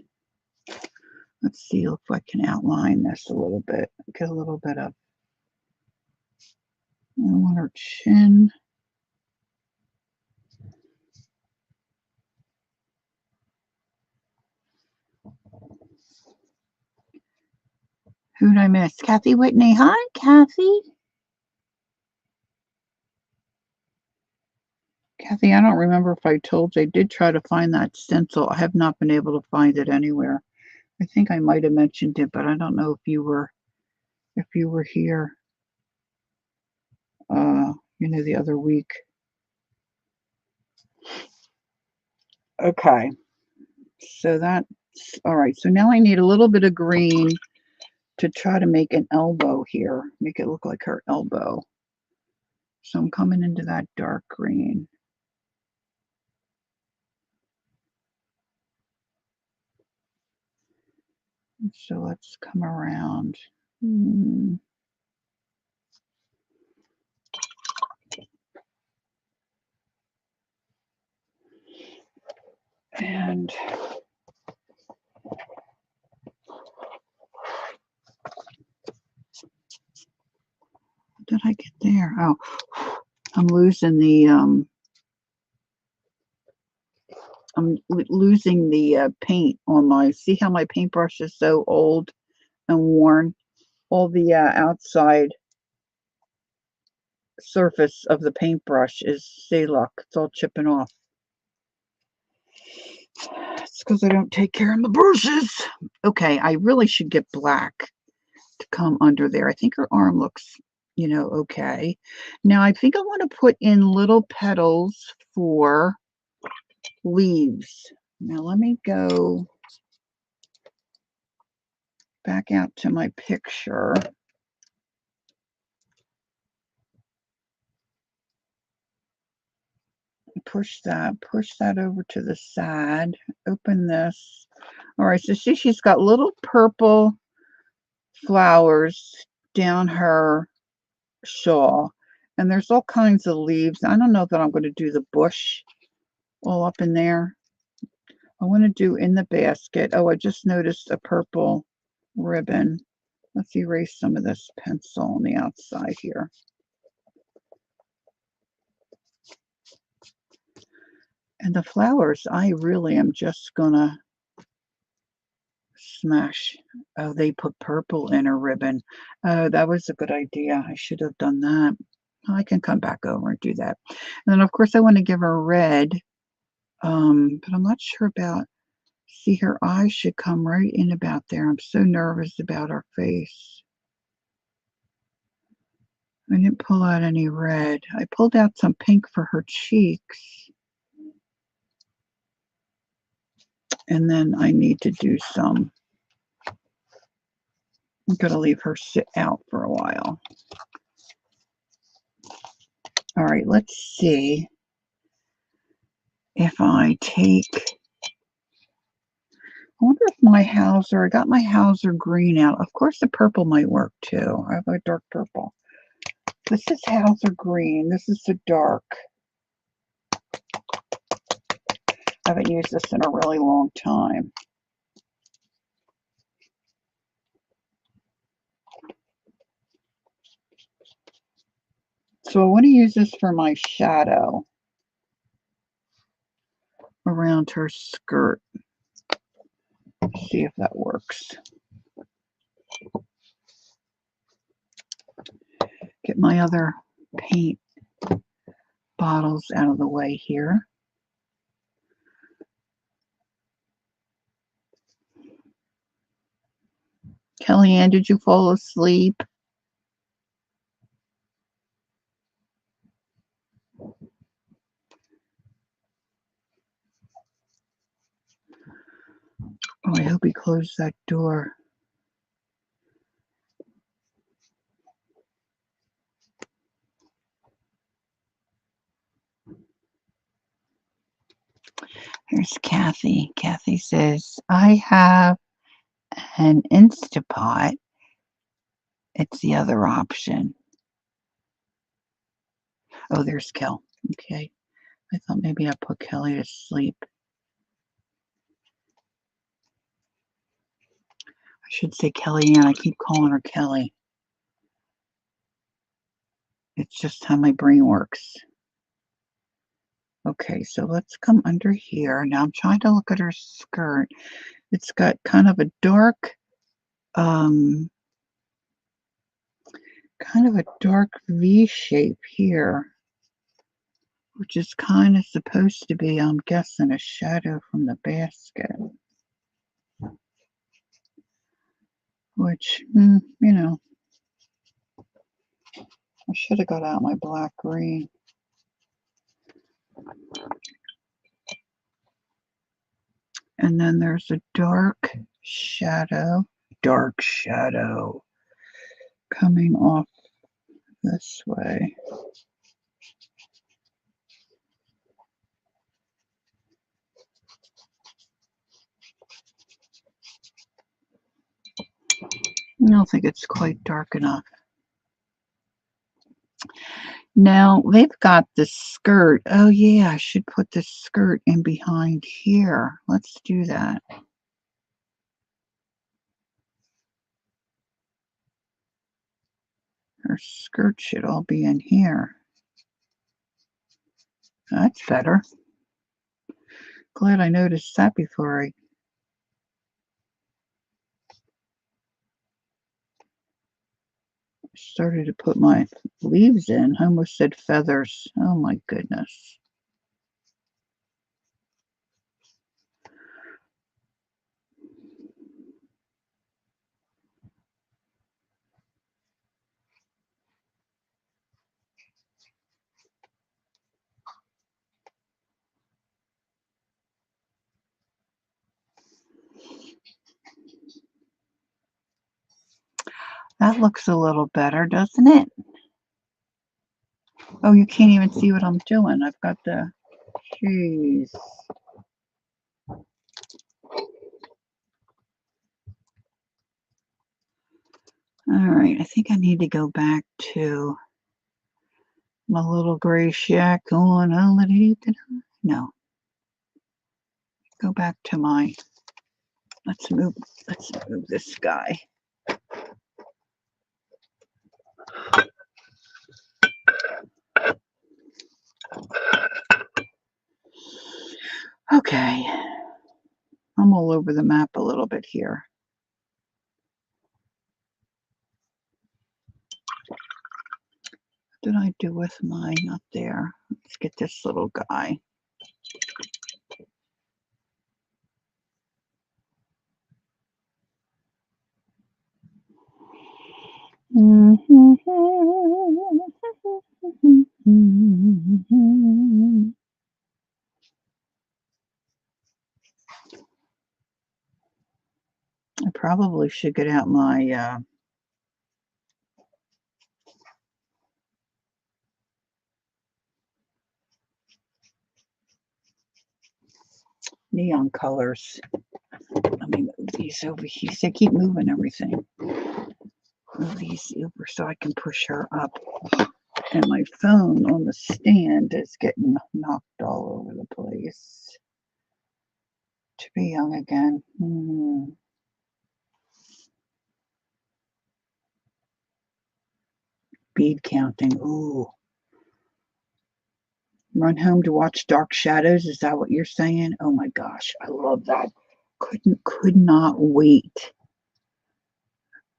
Let's see if I can outline this a little bit. Get a little bit of on her chin. Who'd I miss? Kathy Whitney. Hi, Kathy. Kathy, I don't remember if I told you. I did try to find that stencil. I have not been able to find it anywhere. I think I might have mentioned it, but I don't know if you were here. The other week. Okay. So that's all right. So now I need a little bit of green to try to make an elbow here. Make it look like her elbow. So I'm coming into that dark green. So let's come around. And what did I get there? Oh, I'm losing the paint on my, see how my paintbrush is so old and worn? All the outside surface of the paintbrush is, see, look, it's all chipping off. It's because I don't take care of my brushes. Okay, I really should get black to come under there. I think her arm looks, okay. Now I think I want to put in little petals for leaves. Now let me go back out to my picture. Push that over to the side. Open this. All right, so see, she's got little purple flowers down her shawl, and there's all kinds of leaves. I don't know that I'm going to do the bush all up in there. I want to do in the basket. Oh, I just noticed a purple ribbon. Let's erase some of this pencil on the outside here. And the flowers, I really am just gonna smash. Oh, they put purple in a ribbon. Oh, that was a good idea. I should have done that. I can come back over and do that. And then, of course, I want to give her red, but I'm not sure about, see, her eyes should come right in about there. I'm so nervous about her face. I didn't pull out any red. I pulled out some pink for her cheeks. And then I need to do some, I'm going to leave her sit out for a while. All right, let's see if I take, I wonder if my Hauser, I got my Hauser green out. Of course, the purple might work too. I have a dark purple. This is Hauser green. This is the dark. I haven't used this in a really long time. So I want to use this for my shadow around her skirt. See if that works. Get my other paint bottles out of the way here. Kellyanne, did you fall asleep? Oh, I hope he closed that door. Here's Kathy. Kathy says, I have an Instapot. It's the other option. Oh, there's Kel. Okay. I thought maybe I put Kelly to sleep. I should say Kellyanne. I keep calling her Kelly. It's just how my brain works. Okay, so let's come under here. Now I'm trying to look at her skirt. It's got kind of a dark, kind of a dark V shape here, which is kind of supposed to be, I'm guessing, a shadow from the basket. Which, you know, I should have got out my black green. And then there's a dark shadow coming off this way. I don't think it's quite dark enough. Now they've got the skirt. Oh yeah, I should put the skirt in behind here. Let's do that. Her skirt should all be in here. That's better. Glad I noticed that before I started to put my leaves in. I almost said feathers. Oh my goodness. That looks a little better, doesn't it? Oh, you can't even see what I'm doing. I've got the, jeez. All right, I think I need to go back to my little gray shack on. No. Go back to my, let's move this guy. Okay, I'm all over the map a little bit here. What did I do with mine up there? Let's get this little guy. I probably should get out my neon colors. Let me move these over here. They keep moving everything. Move these over so I can push her up. And my phone on the stand is getting knocked all over the place. To be young again. Bead counting. Ooh. Run home to watch Dark Shadows. Is that what you're saying? Oh my gosh, I love that. Could not wait.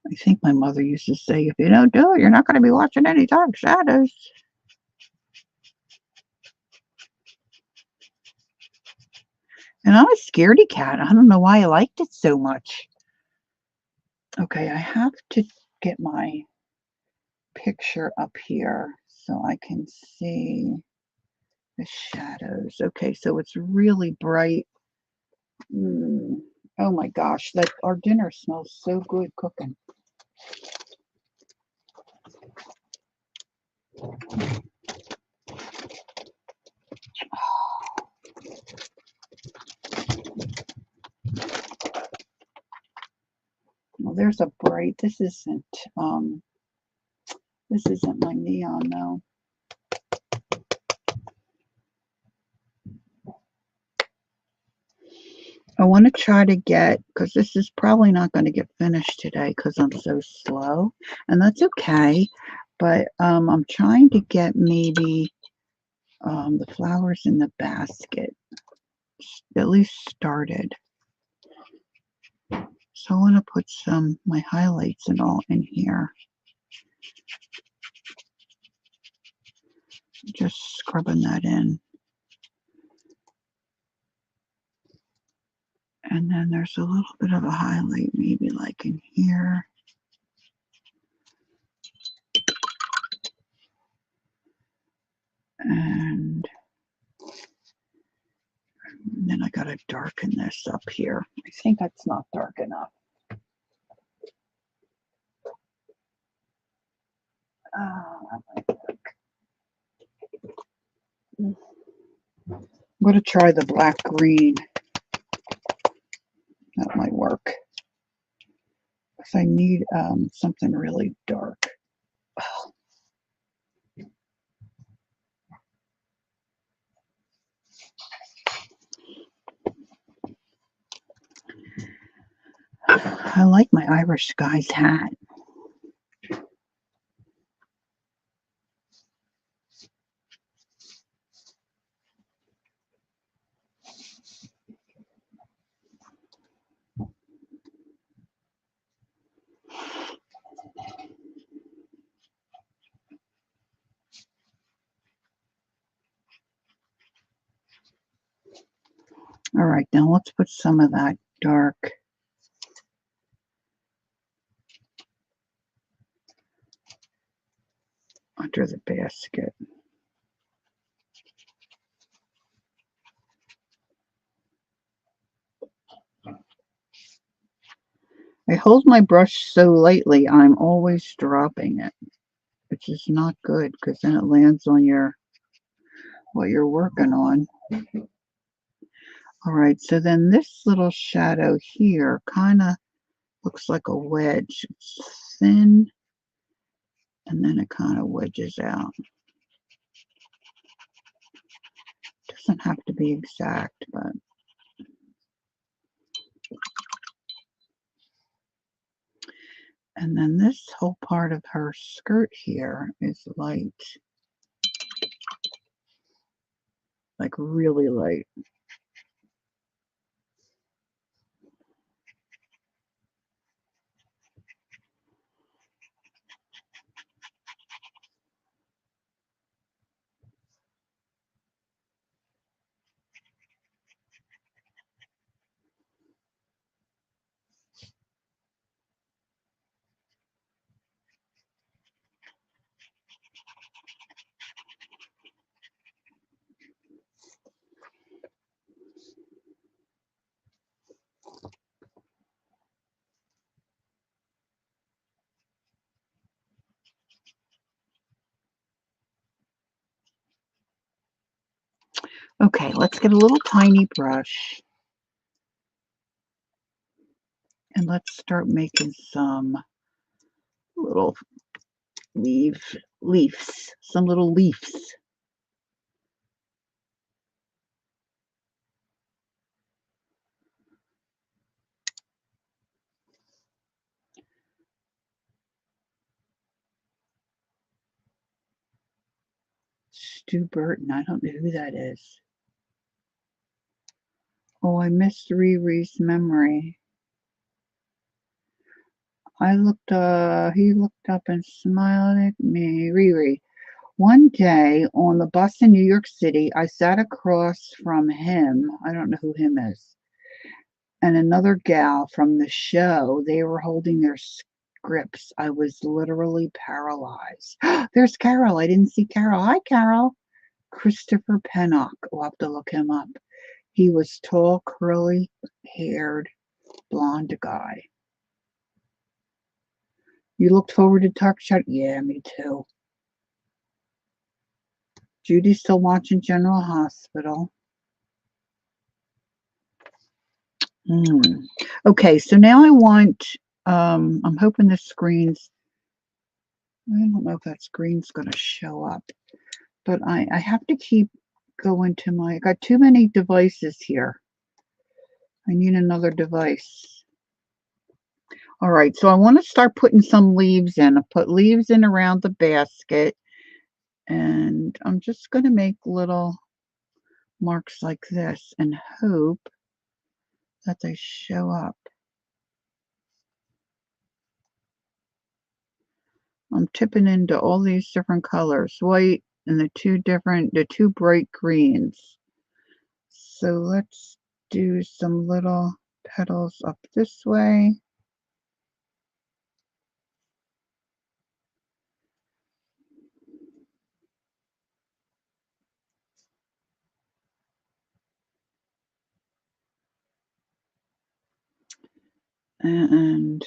I think my mother used to say, if you don't do it, you're not going to be watching any Dark Shadows. And I'm a scaredy cat. I don't know why I liked it so much. Okay, I have to get my picture up here so I can see the shadows. Okay, so it's really bright. Oh my gosh, that our dinner smells so good cooking. Well, there's a bright. This isn't my neon though. I want to try to get, because this is probably not going to get finished today because I'm so slow, and that's okay. But I'm trying to get maybe the flowers in the basket at least started. So I want to put my highlights and all in here. Just scrubbing that in. And then there's a little bit of a highlight, maybe like in here. And then I gotta darken this up here. I think that's not dark enough. I'm gonna try the black green. That might work. Because I need something really dark. I like my Irish Skies hat. All right, now let's put some of that dark under the basket. I hold my brush so lightly, I'm always dropping it, which is not good because then it lands on what you're working on. All right, so then this little shadow here kind of looks like a wedge. It's thin, and then it kind of wedges out. Doesn't have to be exact, but And then this whole part of her skirt here is light, like really light. Okay, let's get a little tiny brush and let's start making some little leaves, some little leaves. Stu Burton, I don't know who that is. Oh, I missed Riri's memory. He looked up and smiled at me. Riri. One day on the bus in New York City, I sat across from him. I don't know who him is. And another gal from the show. They were holding their scripts. I was literally paralyzed. There's Carol. I didn't see Carol. Hi, Carol. Christopher Pennock. We'll have to look him up. He was tall, curly-haired, blonde guy. You looked forward to talk shop? Yeah, me too. Judy's still watching General Hospital. Okay, so now I want, I'm hoping the screen's, I don't know if that screen's going to show up, but I have to keep going to I got too many devices here. I need another device. All right, so I want to start putting some leaves in. I put leaves in around the basket, and I'm just going to make little marks like this and hope that they show up. I'm tipping into all these different colors, white and the two bright greens. So let's do some little petals up this way. And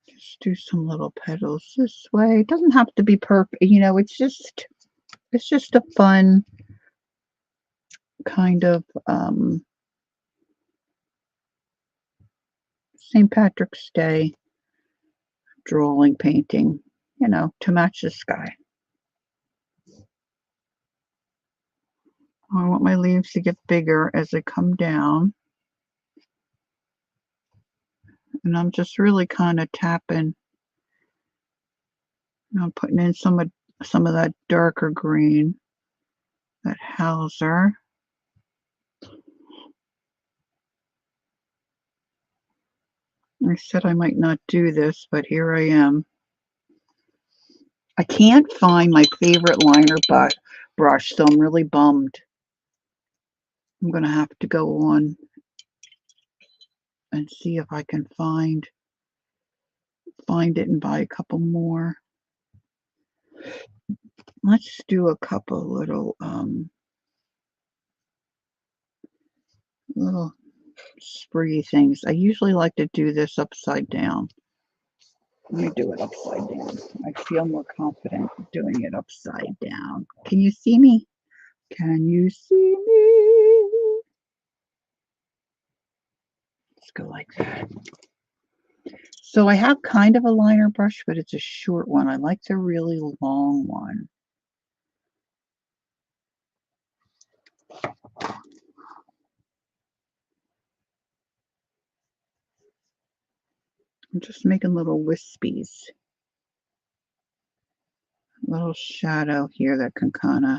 just do some little petals this way. It doesn't have to be perfect, you know, it's just a fun kind of St. Patrick's Day drawing, painting, you know, to match the sky. I want my leaves to get bigger as they come down. And I'm just really kind of tapping. I'm putting in some of that darker green, that Hauser. I said I might not do this, but here I am. I can't find my favorite liner brush, so I'm really bummed. I'm going to have to go on and see if I can find it and buy a couple more. Let's do a couple little spree things. I usually like to do this upside down. Let me do it upside down. I feel more confident doing it upside down. Can you see me? Can you see me? Let's go like that. So I have kind of a liner brush, but it's a short one. I like the really long one. I'm just making little wispies. Little shadow here that can kind of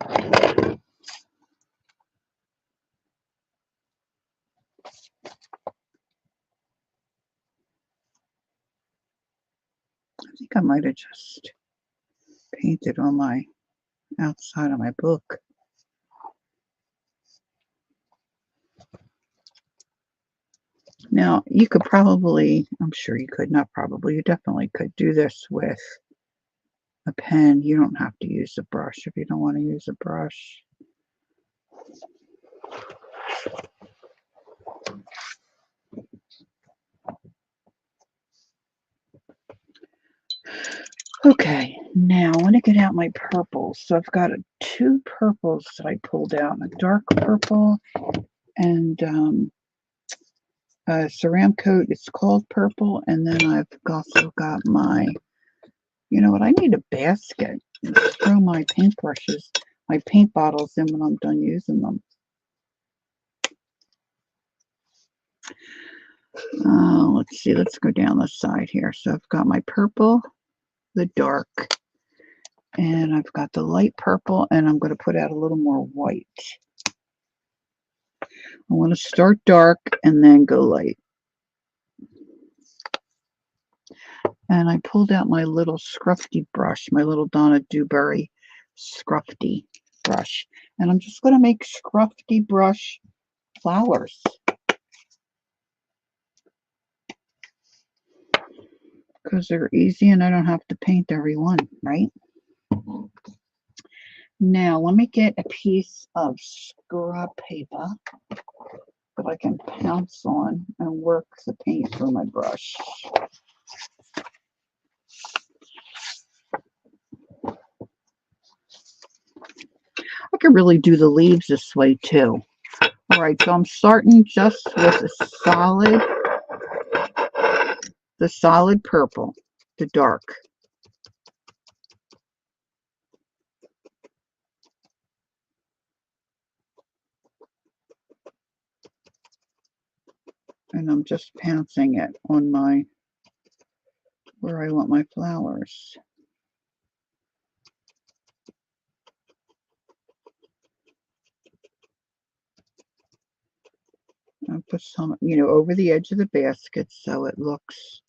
I think I might have just painted on my outside of my book. Now, you could probably, I'm sure you could, not probably, you definitely could do this with a pen. You don't have to use a brush if you don't want to use a brush. Okay, now I want to get out my purples. So I've got two purples that I pulled out, a dark purple and a Ceramcoat. It's called purple. And then I've also got my, you know what, I need a basket. Let's throw my paintbrushes, my paint bottles in when I'm done using them. Let's see, let's go down the side here. So I've got my purple, the dark, and I've got the light purple, and I'm going to put out a little more white. I want to start dark and then go light. And I pulled out my little scruffy brush, my little Donna Dewberry scruffy brush. And I'm just going to make scruffy brush flowers. Because they're easy and I don't have to paint every one, right? Now, let me get a piece of scrap paper that I can pounce on and work the paint through my brush. I could really do the leaves this way too. All right, so I'm starting just with the solid purple, the dark. And I'm just pouncing it on my, where I want my flowers. I'll put some, you know, over the edge of the basket so it looks,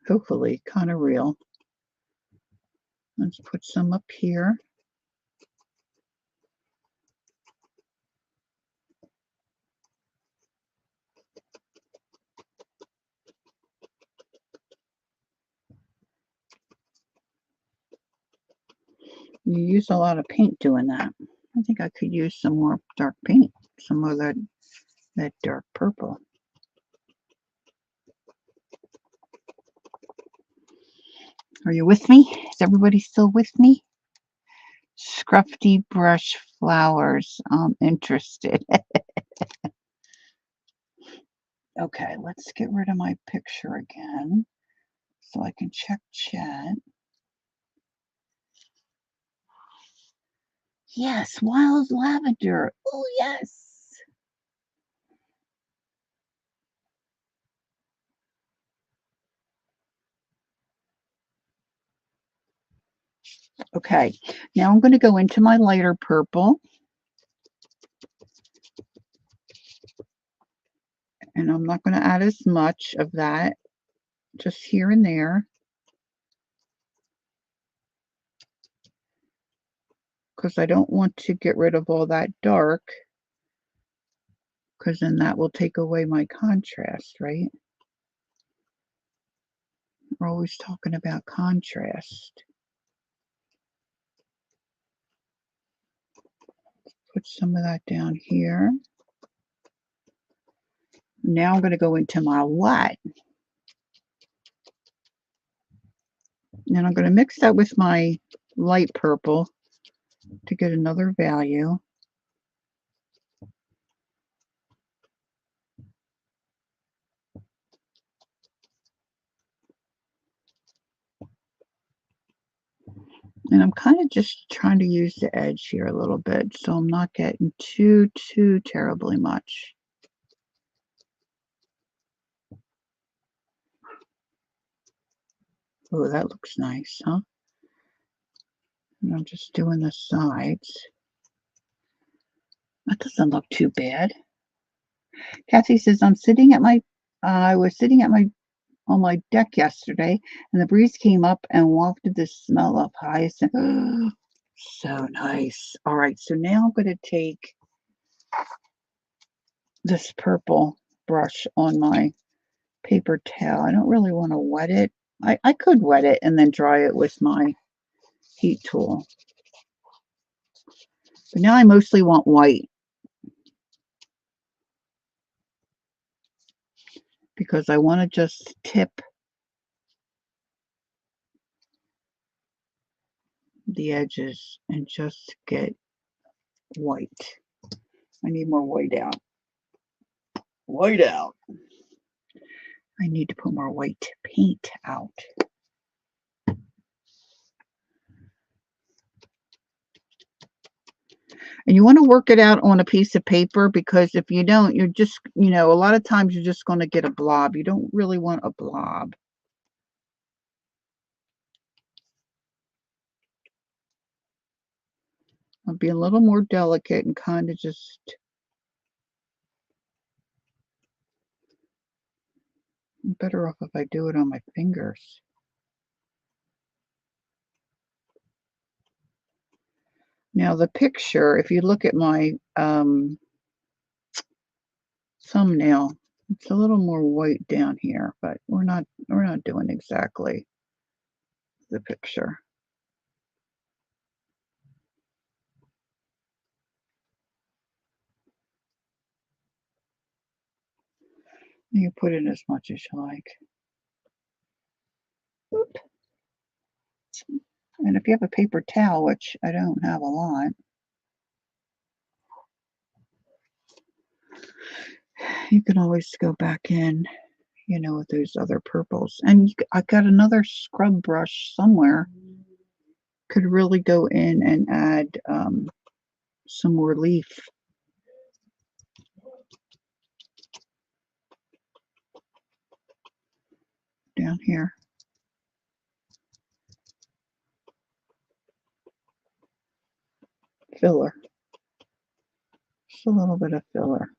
hopefully, kind of real. Let's put some up here. You use a lot of paint doing that. I think I could use some more dark paint, some of that dark purple. Are you with me? Is everybody still with me? Scruffy brush flowers. I'm interested. Okay, let's get rid of my picture again so I can check chat. Yes, wild lavender. Oh, yes. Okay, now I'm going to go into my lighter purple. And I'm not going to add as much of that, just here and there. Because I don't want to get rid of all that dark. Because then that will take away my contrast, right? We're always talking about contrast. Put some of that down here. Now I'm going to go into my white. And I'm going to mix that with my light purple to get another value. And I'm kind of just trying to use the edge here a little bit, so I'm not getting too terribly much. Oh, that looks nice, huh? And I'm just doing the sides. That doesn't look too bad. Kathy says, I was sitting at my on my deck yesterday, and the breeze came up and wafted the smell of hyacinth. So nice. All right, so now I'm going to take this purple brush on my paper towel. I don't really want to wet it. I could wet it and then dry it with my heat tool. But now I mostly want white because I want to just tip the edges and just get white. I need more white out. White out. I need to put more white paint out. And you want to work it out on a piece of paper, because if you don't, you're just, a lot of times you're just going to get a blob. You don't really want a blob. I'll be a little more delicate and kind of just I'm better off if I do it on my fingers. Now the picture, if you look at my thumbnail, it's a little more white down here, but we're not doing exactly the picture. You put in as much as you like. Oop. And if you have a paper towel, which I don't have a lot, you can always go back in, with those other purples. And I got another scrub brush somewhere. Could really go in and add some more leaf. Down here. Filler. Just a little bit of filler.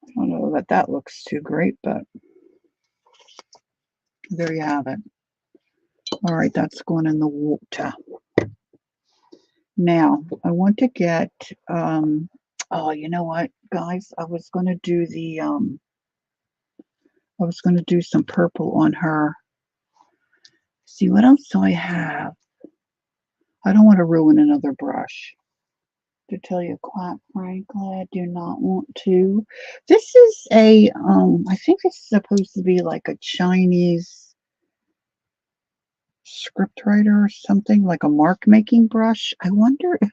I don't know that that looks too great, but there you have it. All right, that's going in the water. Now, I want to get, oh, you know what, guys? I was going to do some purple on her. See, what else do I have? I don't want to ruin another brush. To tell you quite frankly, I do not want to. This is I think it's supposed to be like a Chinese script writer or something, like a mark making brush. I wonder if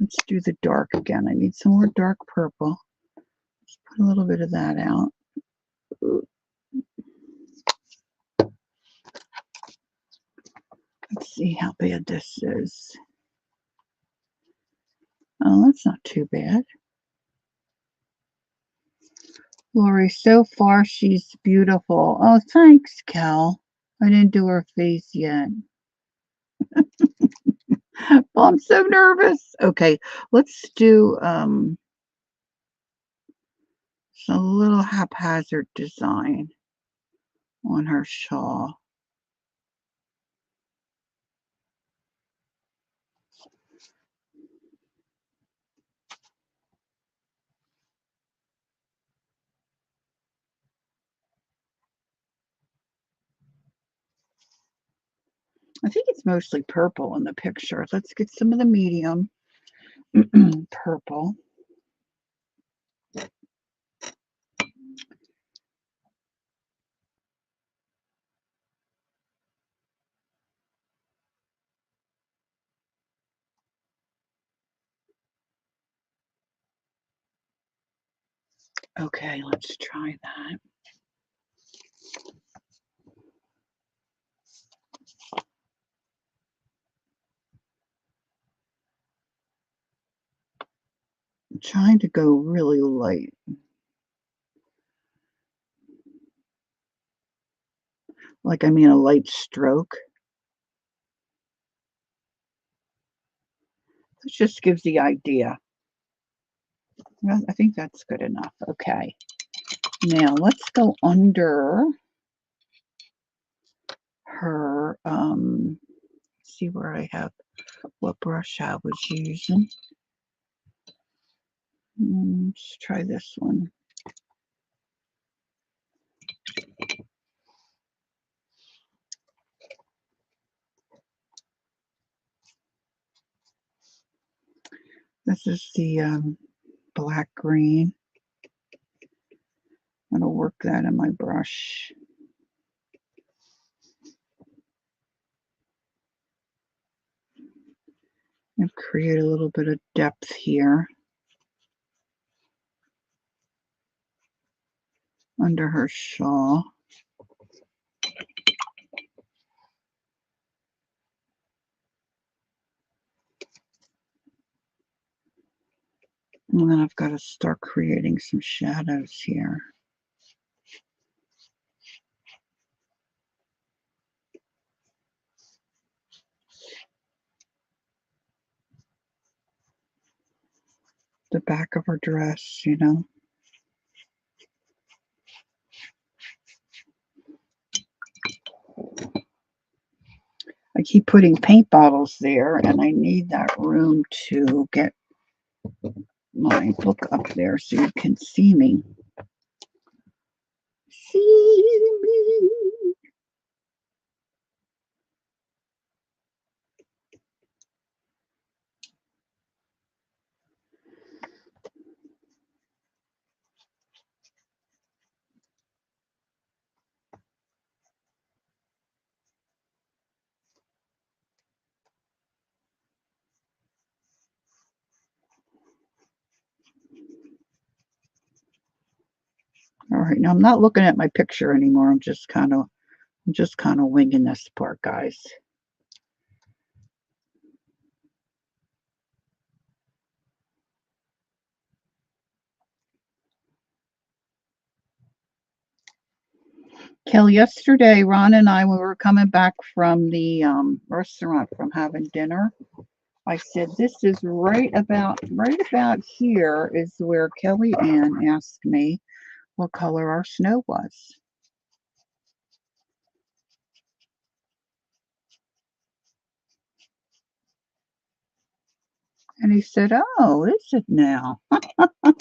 let's do the dark again. I need some more dark purple. Let's put a little bit of that out. Let's see how bad this is. Oh, that's not too bad. Lori, so far she's beautiful. Oh, thanks, Cal. I didn't do her face yet. Oh, I'm so nervous. Okay, let's do a little haphazard design on her shawl. I think it's mostly purple in the picture. Let's get some of the medium purple. Okay, let's try that. I'm trying to go really light. Like, I mean, a light stroke. This just gives the idea. Well, I think that's good enough. Okay. Now let's go under her, see where I have, what brush I was using. Let's try this one. This is the black green. I'm going to work that in my brush. And create a little bit of depth here under her shawl. And then I've got to start creating some shadows here. The back of her dress, you know. I keep putting paint bottles there, and I need that room to get my book up there so you can see me. See me. All right, now I'm not looking at my picture anymore. I'm just kind of winging this part, guys. Kel, yesterday, Ron and I, when we were coming back from the restaurant from having dinner, I said, this is right about here is where Kelly Ann asked me what color our snow was. And he said, oh, is it now? Am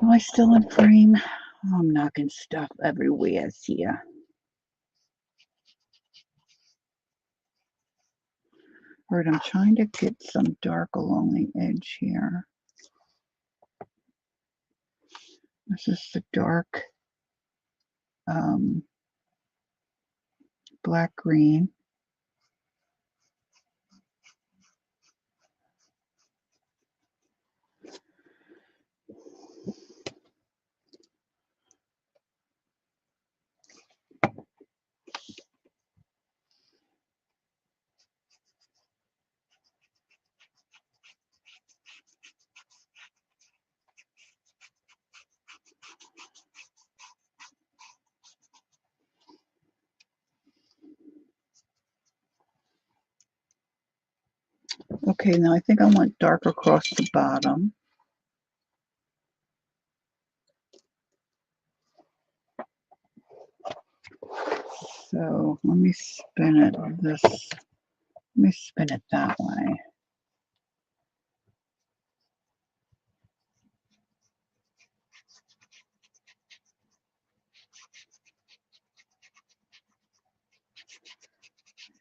I still in frame? Oh, I'm knocking stuff everywhere here. All right, I'm trying to get some dark along the edge here. This is the dark black green. Okay, now I think I want dark across the bottom. So let me spin it that way.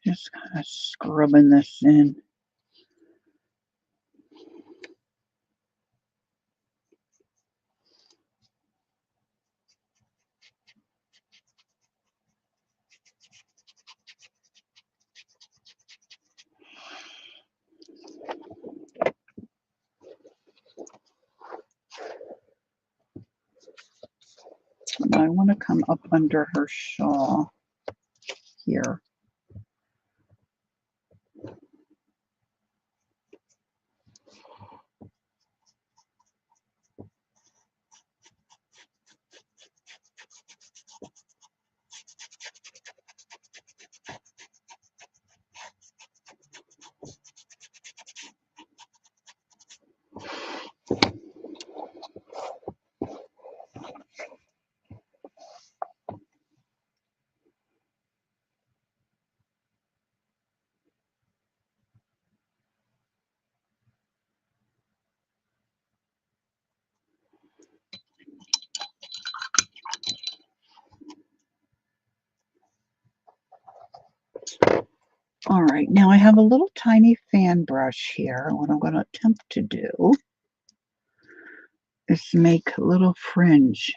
Just kind of scrubbing this in. but I want to come up under her shawl here. All right, now I have a little tiny fan brush here. What I'm going to attempt to do is make a little fringe.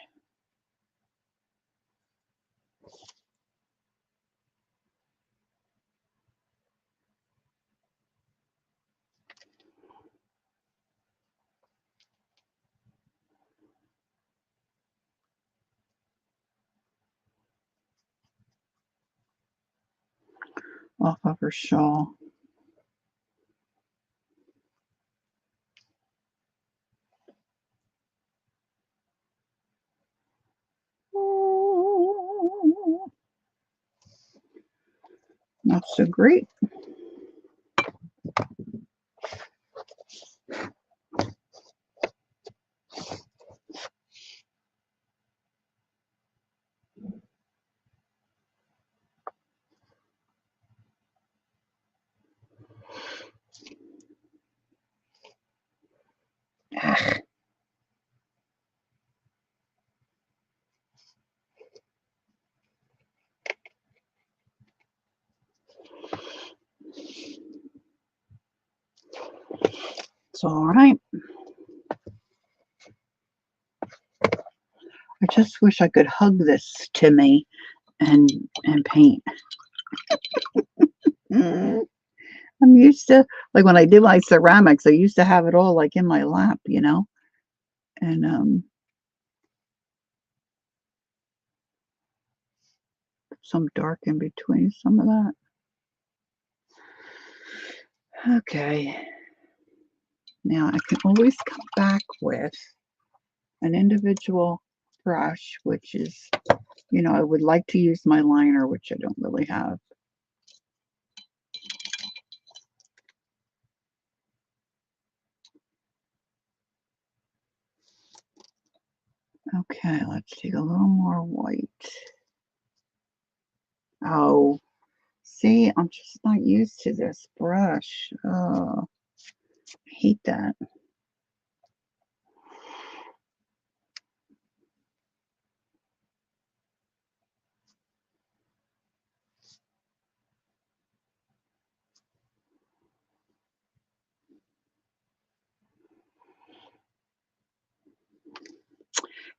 Off of her shawl. Not so great. It's all right. I just wish I could hug this to me and paint. I'm used to, like when I did my ceramics, I used to have it all like in my lap, you know, and some dark in between some of that. Okay. Now I can always come back with an individual brush, which is, you know, I would like to use my liner, which I don't really have. Okay, let's take a little more white. Oh, see, I'm just not used to this brush. Oh, I hate that.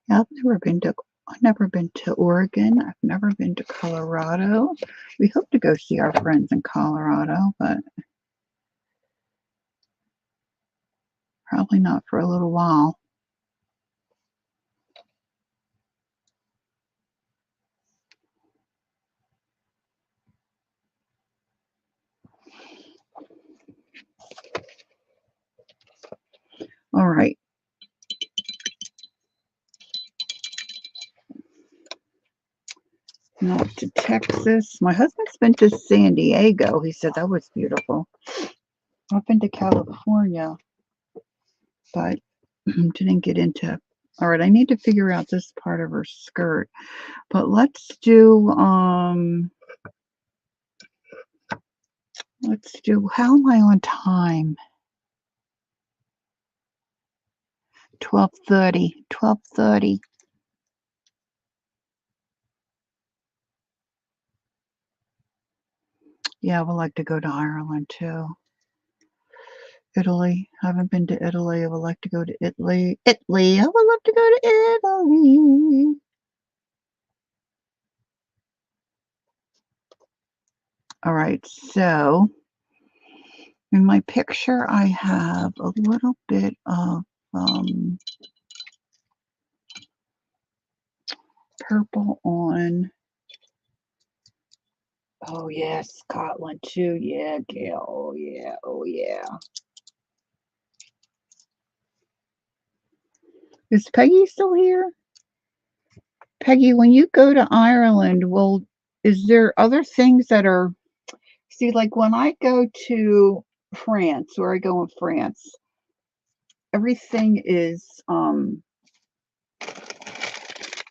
Yeah, I've never been to Oregon. I've never been to Colorado. We hope to go see our friends in Colorado, but probably not for a little while. All right. Now to Texas. My husband's been to San Diego. He said that was beautiful. I've been to California, but didn't get into. All right, I need to figure out this part of her skirt. But let's do how am I on time? 12:30. 12:30. Yeah, I would like to go to Ireland too. Italy. I haven't been to Italy. I would like to go to Italy. Italy. I would love to go to Italy. All right, so in my picture, I have a little bit of purple on. Oh yeah, Scotland too. Yeah, Gail. Oh yeah. Oh yeah. Is Peggy still here? Peggy, when you go to Ireland, is there other things that are, see, like when I go to France, where I go in France, everything is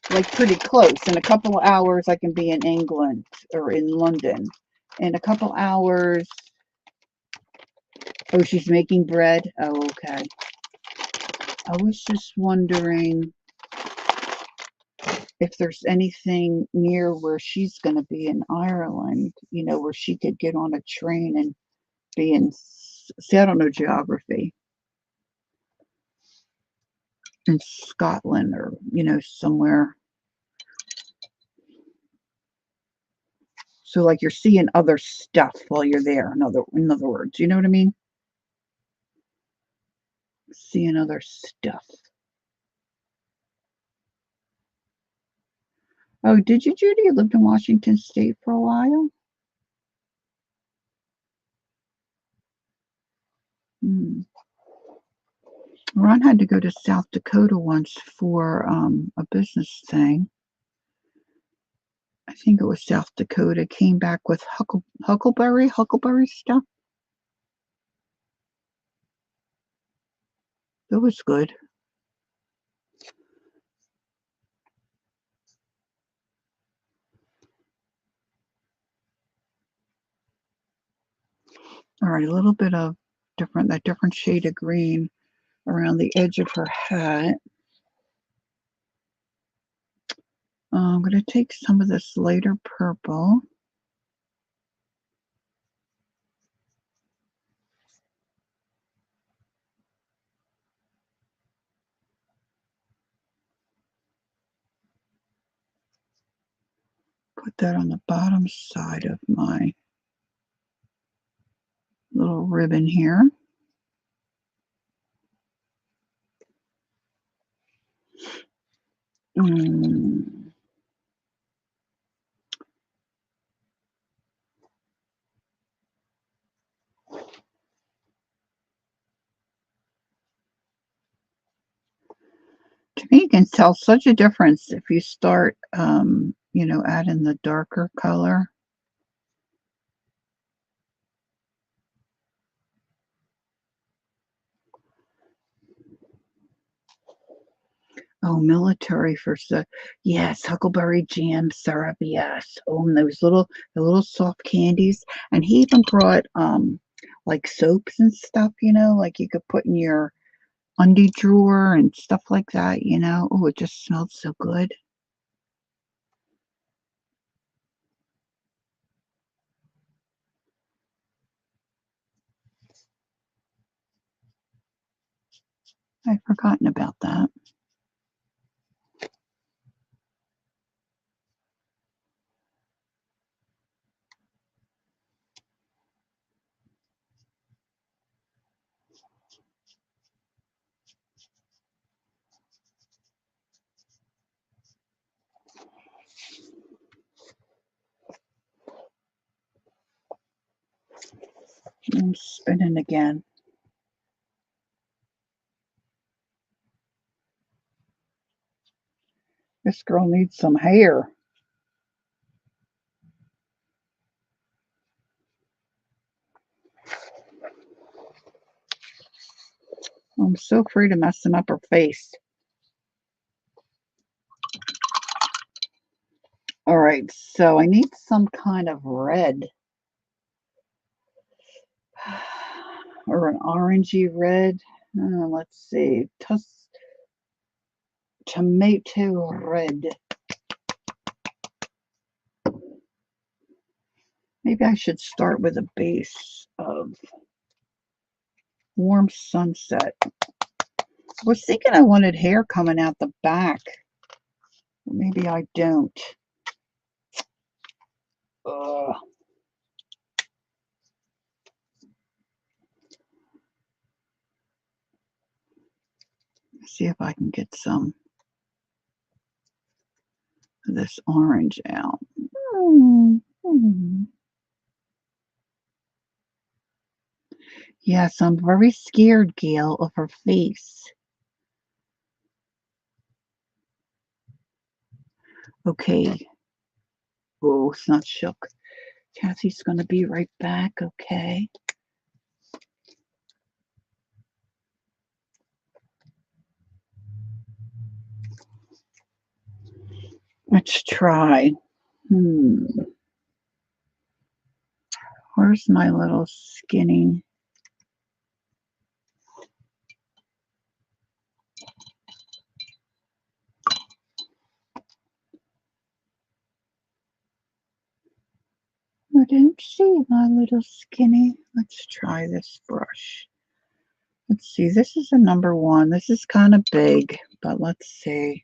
like pretty close. In a couple of hours, I can be in England or in London. In a couple hours, oh, she's making bread. Oh, okay. I was just wondering if there's anything near where she's going to be in Ireland, you know, where she could get on a train and be in, see, I don't know geography, in Scotland or, you know, somewhere. So like you're seeing other stuff while you're there. In other words, you know what I mean? Seeing other stuff. Oh, did you, Judy? You lived in Washington State for a while? Hmm. Ron had to go to South Dakota once for a business thing. I think it was South Dakota. Came back with huckleberry stuff. It was good. All right, a little bit of that different shade of green around the edge of her hat. I'm going to take some of this lighter purple. Put that on the bottom side of my little ribbon here. To me, you can tell such a difference if you start, you know, adding the darker color. Oh, military for yes, huckleberry jam syrup, yes. Oh, and the little soft candies. And he even brought like soaps and stuff, you know, like you could put in your undie drawer and stuff like that, you know. Oh, it just smelled so good. I'd forgotten about that. I'm spinning again. This girl needs some hair. I'm so afraid of messing up her face. All right, so I need some kind of red or an orangey red. Let's see, tomato red. Maybe I should start with a base of warm sunset. I was thinking I wanted hair coming out the back. Maybe I don't. Ugh. See if I can get some this orange out. Mm. Yes, I'm very scared, Gail, of her face. Okay. Oh, it's not shook. Kathy's going to be right back, okay? Let's try. Where's my little skinny? I don't see my little skinny. Let's try this brush. Let's see. This is a number 1. This is kind of big, but let's see.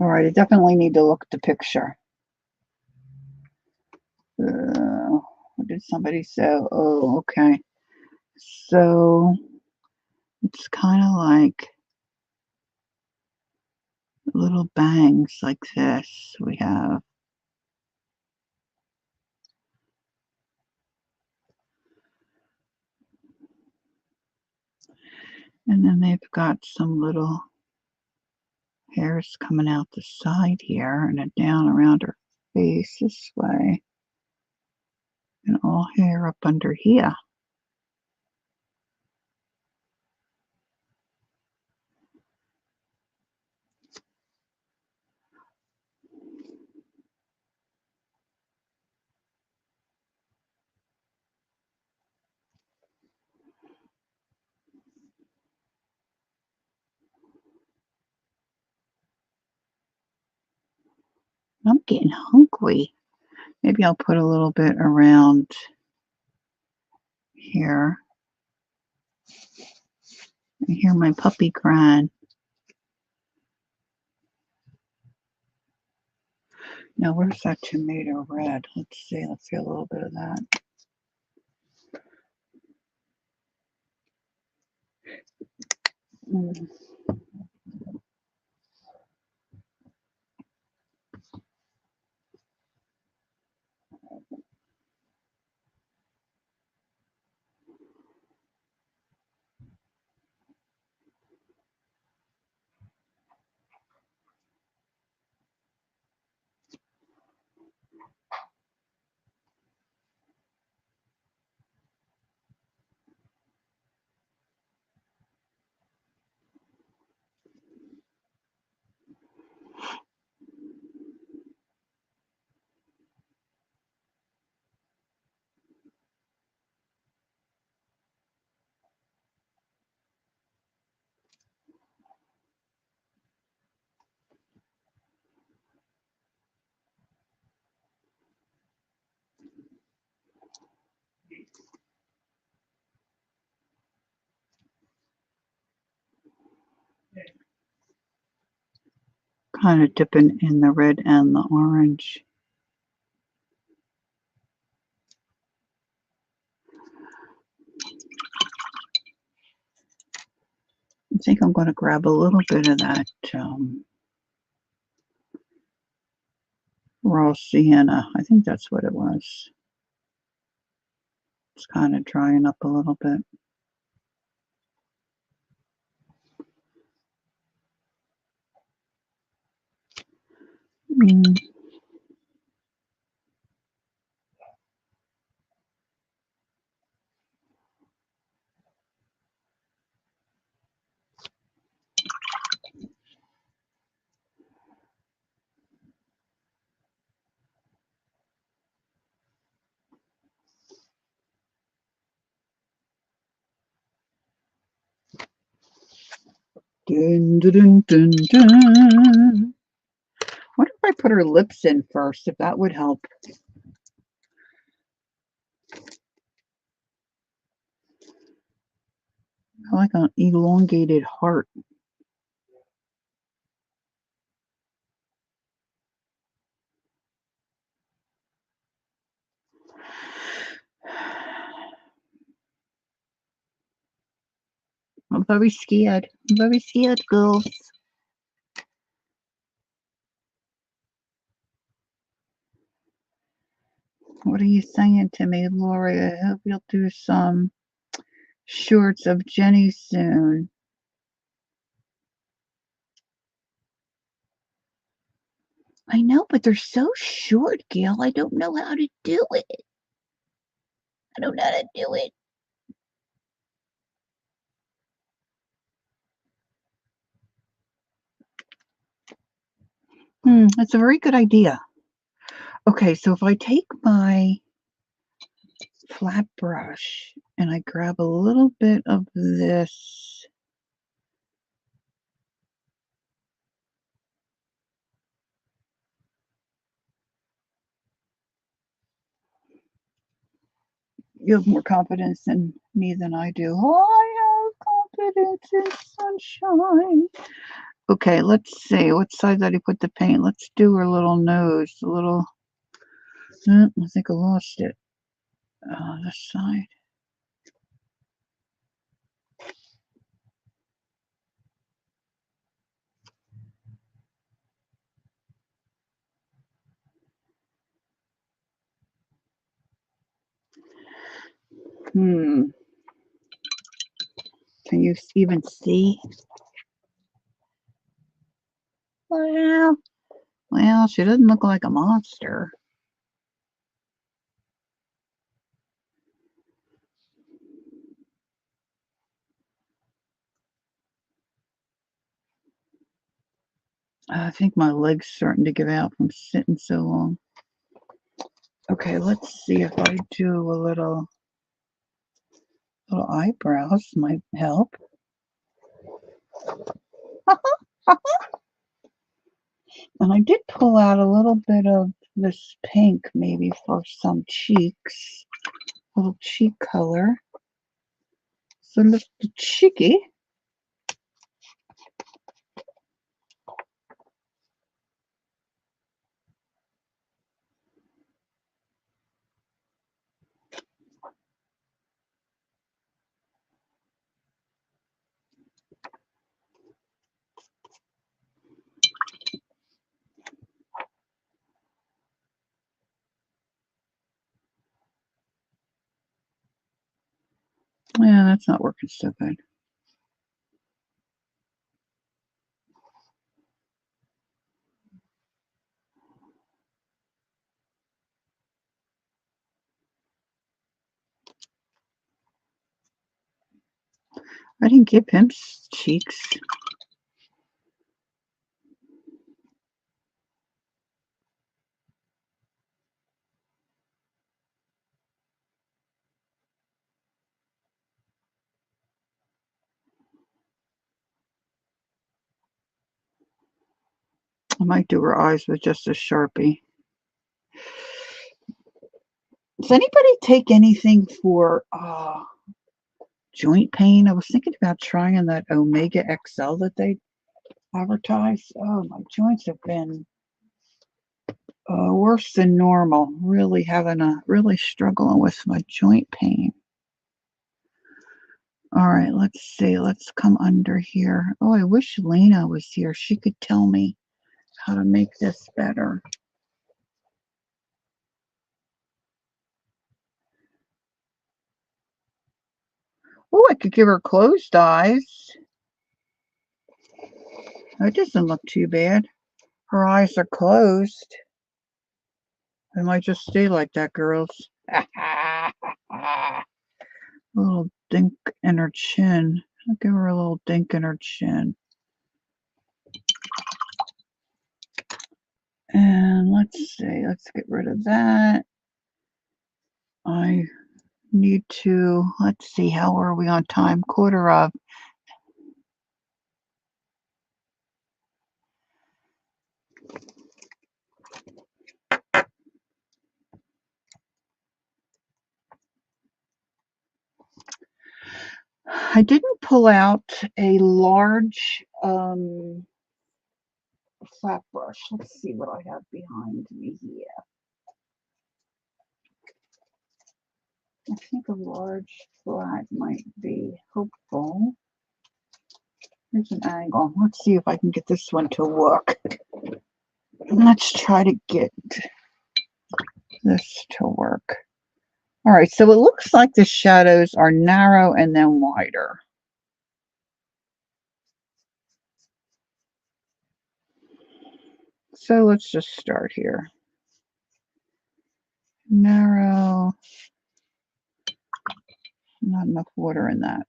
All right, I definitely need to look at the picture. What did somebody say? Oh, okay. So it's kind of like little bangs like this we have. And then they've got some little hairs coming out the side here and then down around her face this way. And all hair up under here. I'm getting hungry. Maybe I'll put a little bit around here. I hear my puppy crying. Now, where's that tomato red? Let's see. Let's get a little bit of that. Kind of dipping in the red and the orange. I think I'm going to grab a little bit of that raw sienna. I think that's what it was. It's kind of drying up a little bit. Dun, dun, dun, dun. What if I put her lips in first, if that would help? I like an elongated heart. I'm very scared. I'm very scared, girls. What are you saying to me, Lori? I hope you'll do some shorts of Jenny soon. I know, but they're so short, Gail. I don't know how to do it. I don't know how to do it. That's a very good idea. Okay, so if I take my flat brush and I grab a little bit of this, you have more confidence in me than I do. I have confidence in sunshine. Okay, let's see. What side did I put the paint? Let's do her little nose. A little. I think I lost it. This side. Can you even see? Well, she doesn't look like a monster. I think my leg's starting to give out from sitting so long. Okay, let's see if I do a little eyebrows might help. And I did pull out a little bit of this pink maybe for some cheeks, a little cheek color. So look cheeky. Yeah, that's not working so good. I didn't give him cheeks. I might do her eyes with just a Sharpie. Does anybody take anything for joint pain? I was thinking about trying that Omega XL that they advertise. Oh, my joints have been worse than normal. Really struggling with my joint pain. All right, let's see. Let's come under here. Oh, I wish Lena was here. She could tell me how to make this better. Oh, I could give her closed eyes. That doesn't look too bad. Her eyes are closed. It might just stay like that, girls. A little dink in her chin. I'll give her a little dink in her chin. And let's see. Let's get rid of that. I need to, let's see, how are we on time? Quarter of. I didn't pull out a large flat brush. Let's see what I have behind me here. I think a large flat might be helpful. Here's an angle. Let's see if I can get this one to work. Let's try to get this to work. All right, so it looks like the shadows are narrow and then wider. So let's just start here. Narrow. Not enough water in that.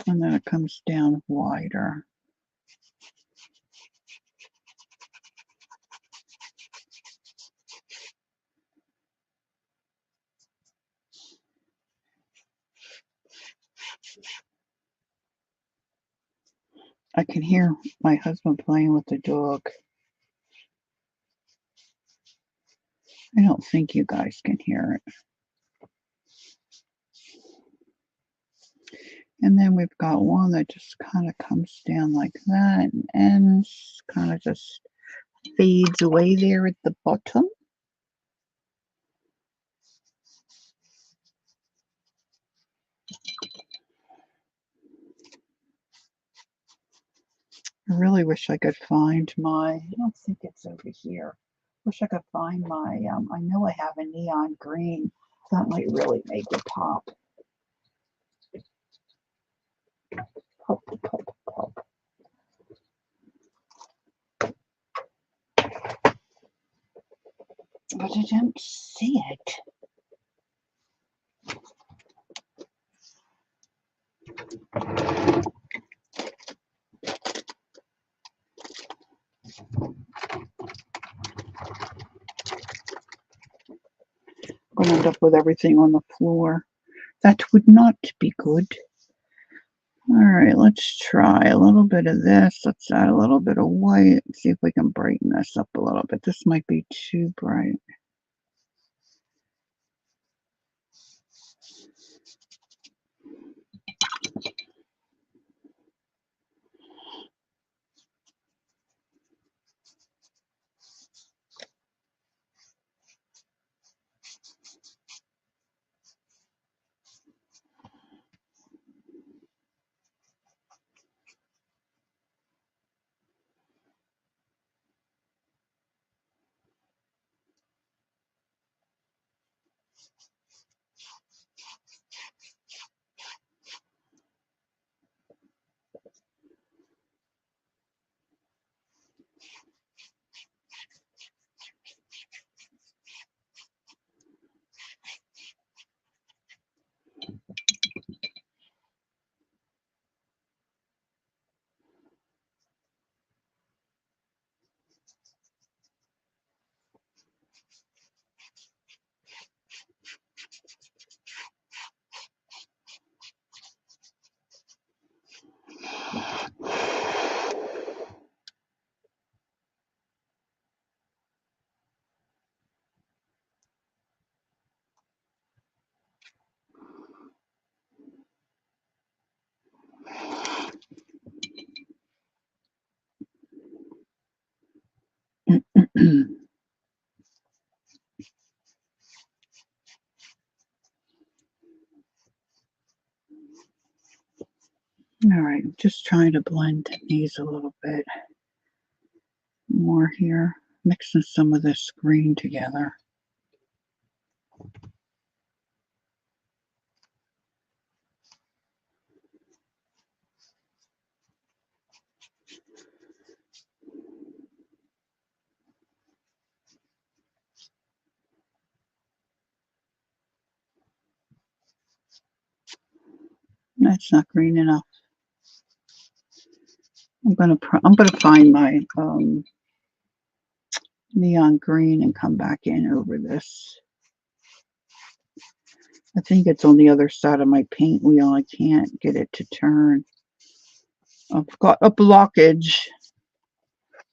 And then it comes down wider. I can hear my husband playing with the dog. I don't think you guys can hear it. And then we've got one that just kind of comes down like that and ends, kind of just fades away there at the bottom. I really wish I could find my, I don't think it's over here. Wish I could find my, I know I have a neon green. That might really make it pop. Pop, pop, pop. But I don't see it. I'm going to end up with everything on the floor. That would not be good. All right, let's try a little bit of this. Let's add a little bit of white. See if we can brighten this up a little bit. This might be too bright. All right, just trying to blend these a little bit more here, mixing some of this green together. That's not green enough. I'm gonna find my neon green and come back in over this. I think it's on the other side of my paint wheel. I can't get it to turn. I've got a blockage.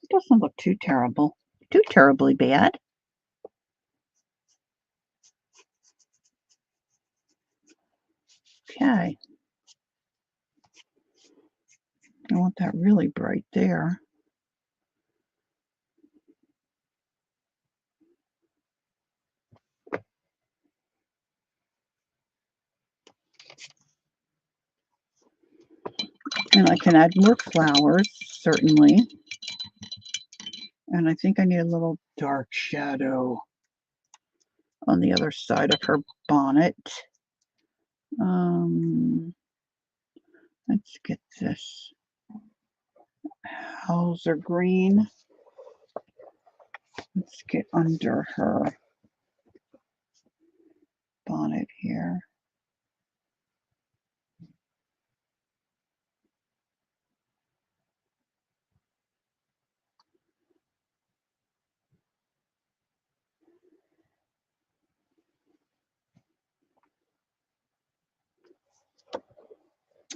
It doesn't look too terrible. Too terribly bad. Okay. I want that really bright there. And I can add more flowers, certainly. And I think I need a little dark shadow on the other side of her bonnet. Let's get this Hauser green. Let's get under her bonnet here.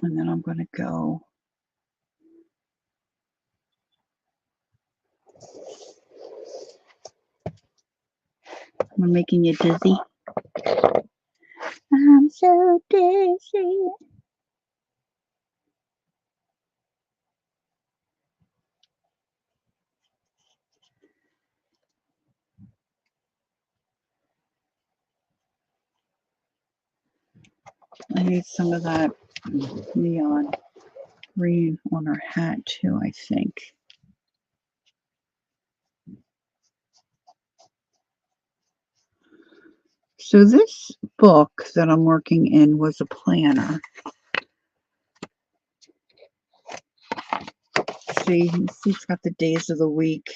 And then I'm going to go I'm making you dizzy. I'm so dizzy. I need some of that neon green on her hat too, I think. So this book that I'm working in was a planner. See, it's got the days of the week.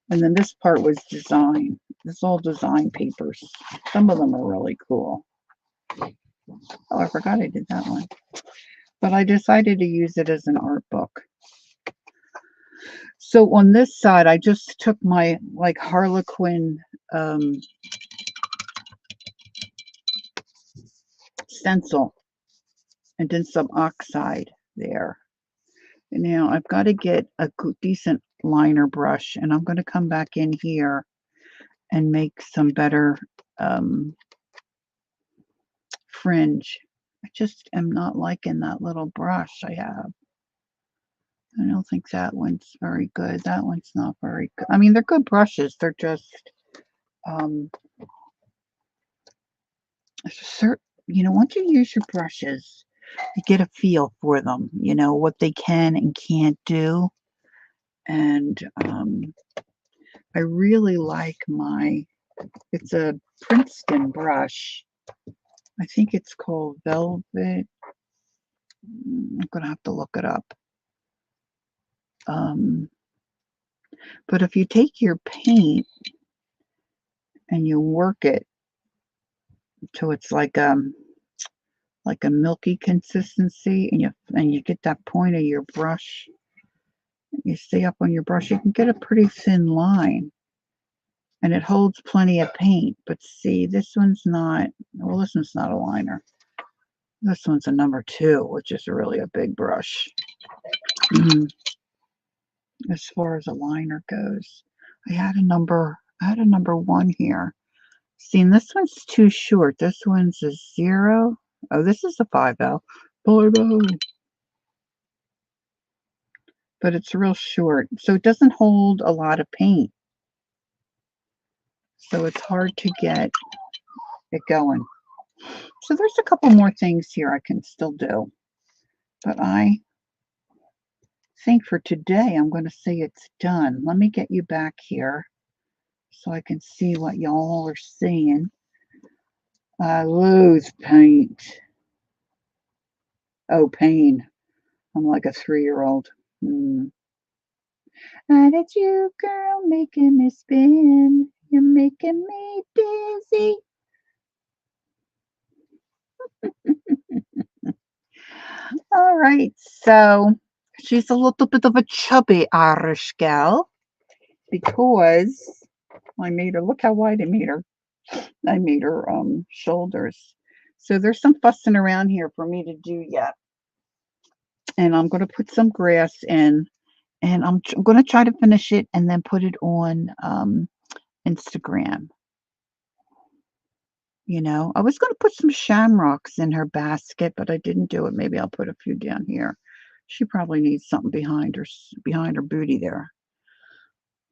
And then this part was design. It's all design papers. Some of them are really cool. Oh, I forgot I did that one. But I decided to use it as an art book. So on this side, I just took my like Harlequin stencil and did some oxide there. And now I've got to get a decent liner brush, and I'm going to come back in here and make some better fringe. I just am not liking that little brush I have. I don't think that one's very good. That one's not very good. I mean, they're good brushes. They're just, once you use your brushes, you get a feel for them, what they can and can't do. And I really like it's a Princeton brush. I think it's called Velvet. I'm going to have to look it up. But if you take your paint and you work it till it's like a milky consistency, and you get that point of your brush, you stay up on your brush, you can get a pretty thin line, and it holds plenty of paint. But see, this one's not. Well, this one's not a liner. This one's a number 2, which is really a big brush. As far as a liner goes, I had a number 1 here. See, and this one's too short. This one's a 0. Oh, this is a 5L. But it's real short, so it doesn't hold a lot of paint. So it's hard to get it going. So there's a couple more things here I can still do. But I think for today, I'm going to say it's done. Let me get you back here so I can see what y'all are seeing. I lose paint. Oh, pain. I'm like a 3-year-old. It's you, girl, making me spin. You're making me dizzy. All right, so she's a little bit of a chubby Irish gal because I made her, look how wide I made her. I made her shoulders. So there's some fussing around here for me to do yet. And I'm going to put some grass in, and I'm going to try to finish it and then put it on Instagram. I was going to put some shamrocks in her basket, but I didn't do it. Maybe I'll put a few down here. She probably needs something behind her booty there.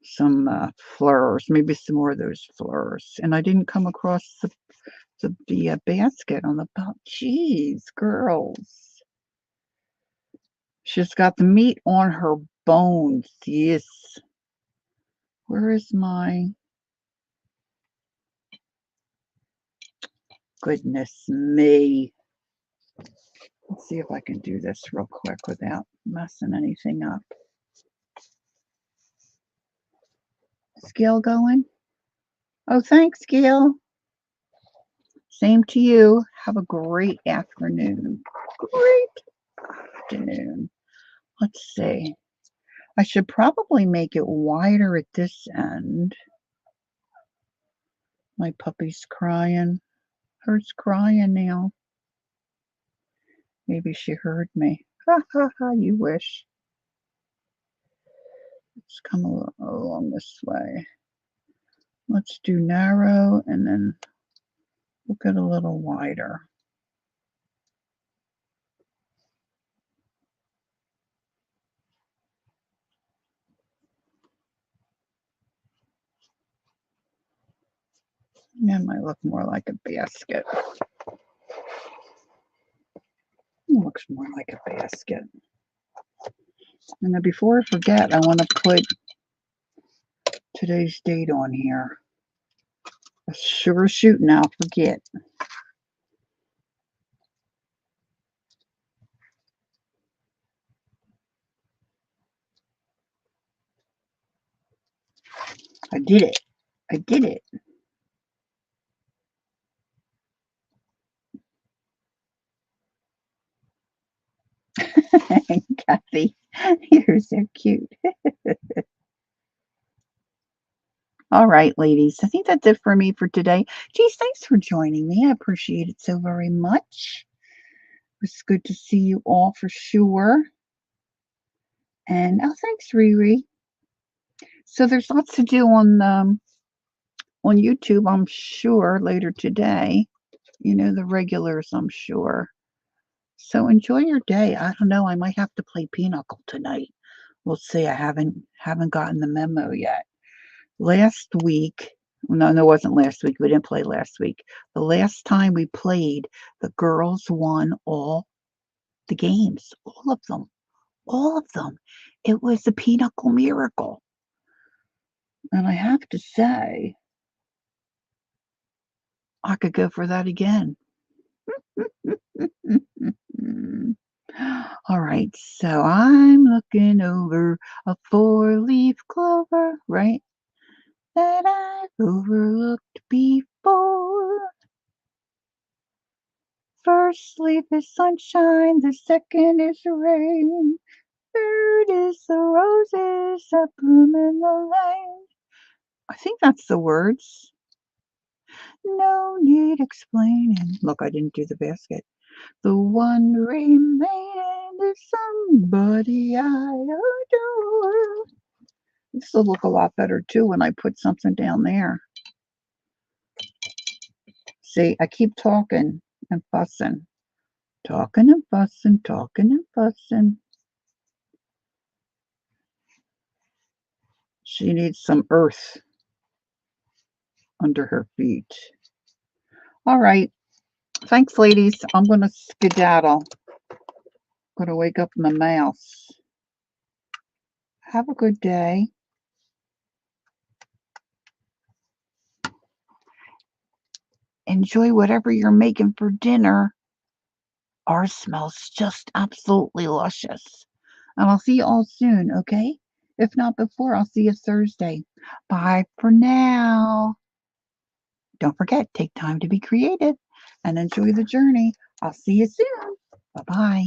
Some flowers, maybe some more of those flowers. And I didn't come across the basket on the top. Jeez, girls. She's got the meat on her bones. Yes. Where is my... Goodness me. Let's see if I can do this real quick without messing anything up. Is Gail going? Oh, thanks, Gail. Same to you. Have a great afternoon. Great afternoon. Let's see. I should probably make it wider at this end. My puppy's crying. Her's crying now. Maybe she heard me. Ha ha ha, you wish. Let's come along this way. Let's do narrow and then we'll get a little wider. That might look more like a basket. It looks more like a basket. And then before I forget, I want to put today's date on here. Sure shooting, I'll forget. I did it. I did it. Kathy, you're so cute. All right, ladies. I think that's it for me for today. Geez, thanks for joining me. I appreciate it so very much. It was good to see you all for sure. And oh, thanks, Riri. So there's lots to do on YouTube, I'm sure, later today. You know, the regulars, I'm sure. So enjoy your day. I don't know. I might have to play Pinochle tonight. We'll see. I haven't gotten the memo yet. Last week, no, it wasn't last week. We didn't play last week. The last time we played, the girls won all the games, all of them, all of them. It was a Pinochle miracle. And I have to say, I could go for that again. All right, so I'm looking over a four-leaf clover, right? That I've overlooked before. First leaf is sunshine, the second is rain, third is the roses that bloom in the lane. I think that's the words. No need explaining. Look, I didn't do the basket. The one remaining is somebody I adore. This will look a lot better too when I put something down there. See, I keep talking and fussing. Talking and fussing, talking and fussing. She needs some earth under her feet. All right. Thanks, ladies. I'm going to skedaddle. I'm going to wake up my mouse. Have a good day. Enjoy whatever you're making for dinner. Ours smells just absolutely luscious. And I'll see you all soon, okay? If not before, I'll see you Thursday. Bye for now. Don't forget, take time to be creative and enjoy the journey. I'll see you soon. Bye-bye.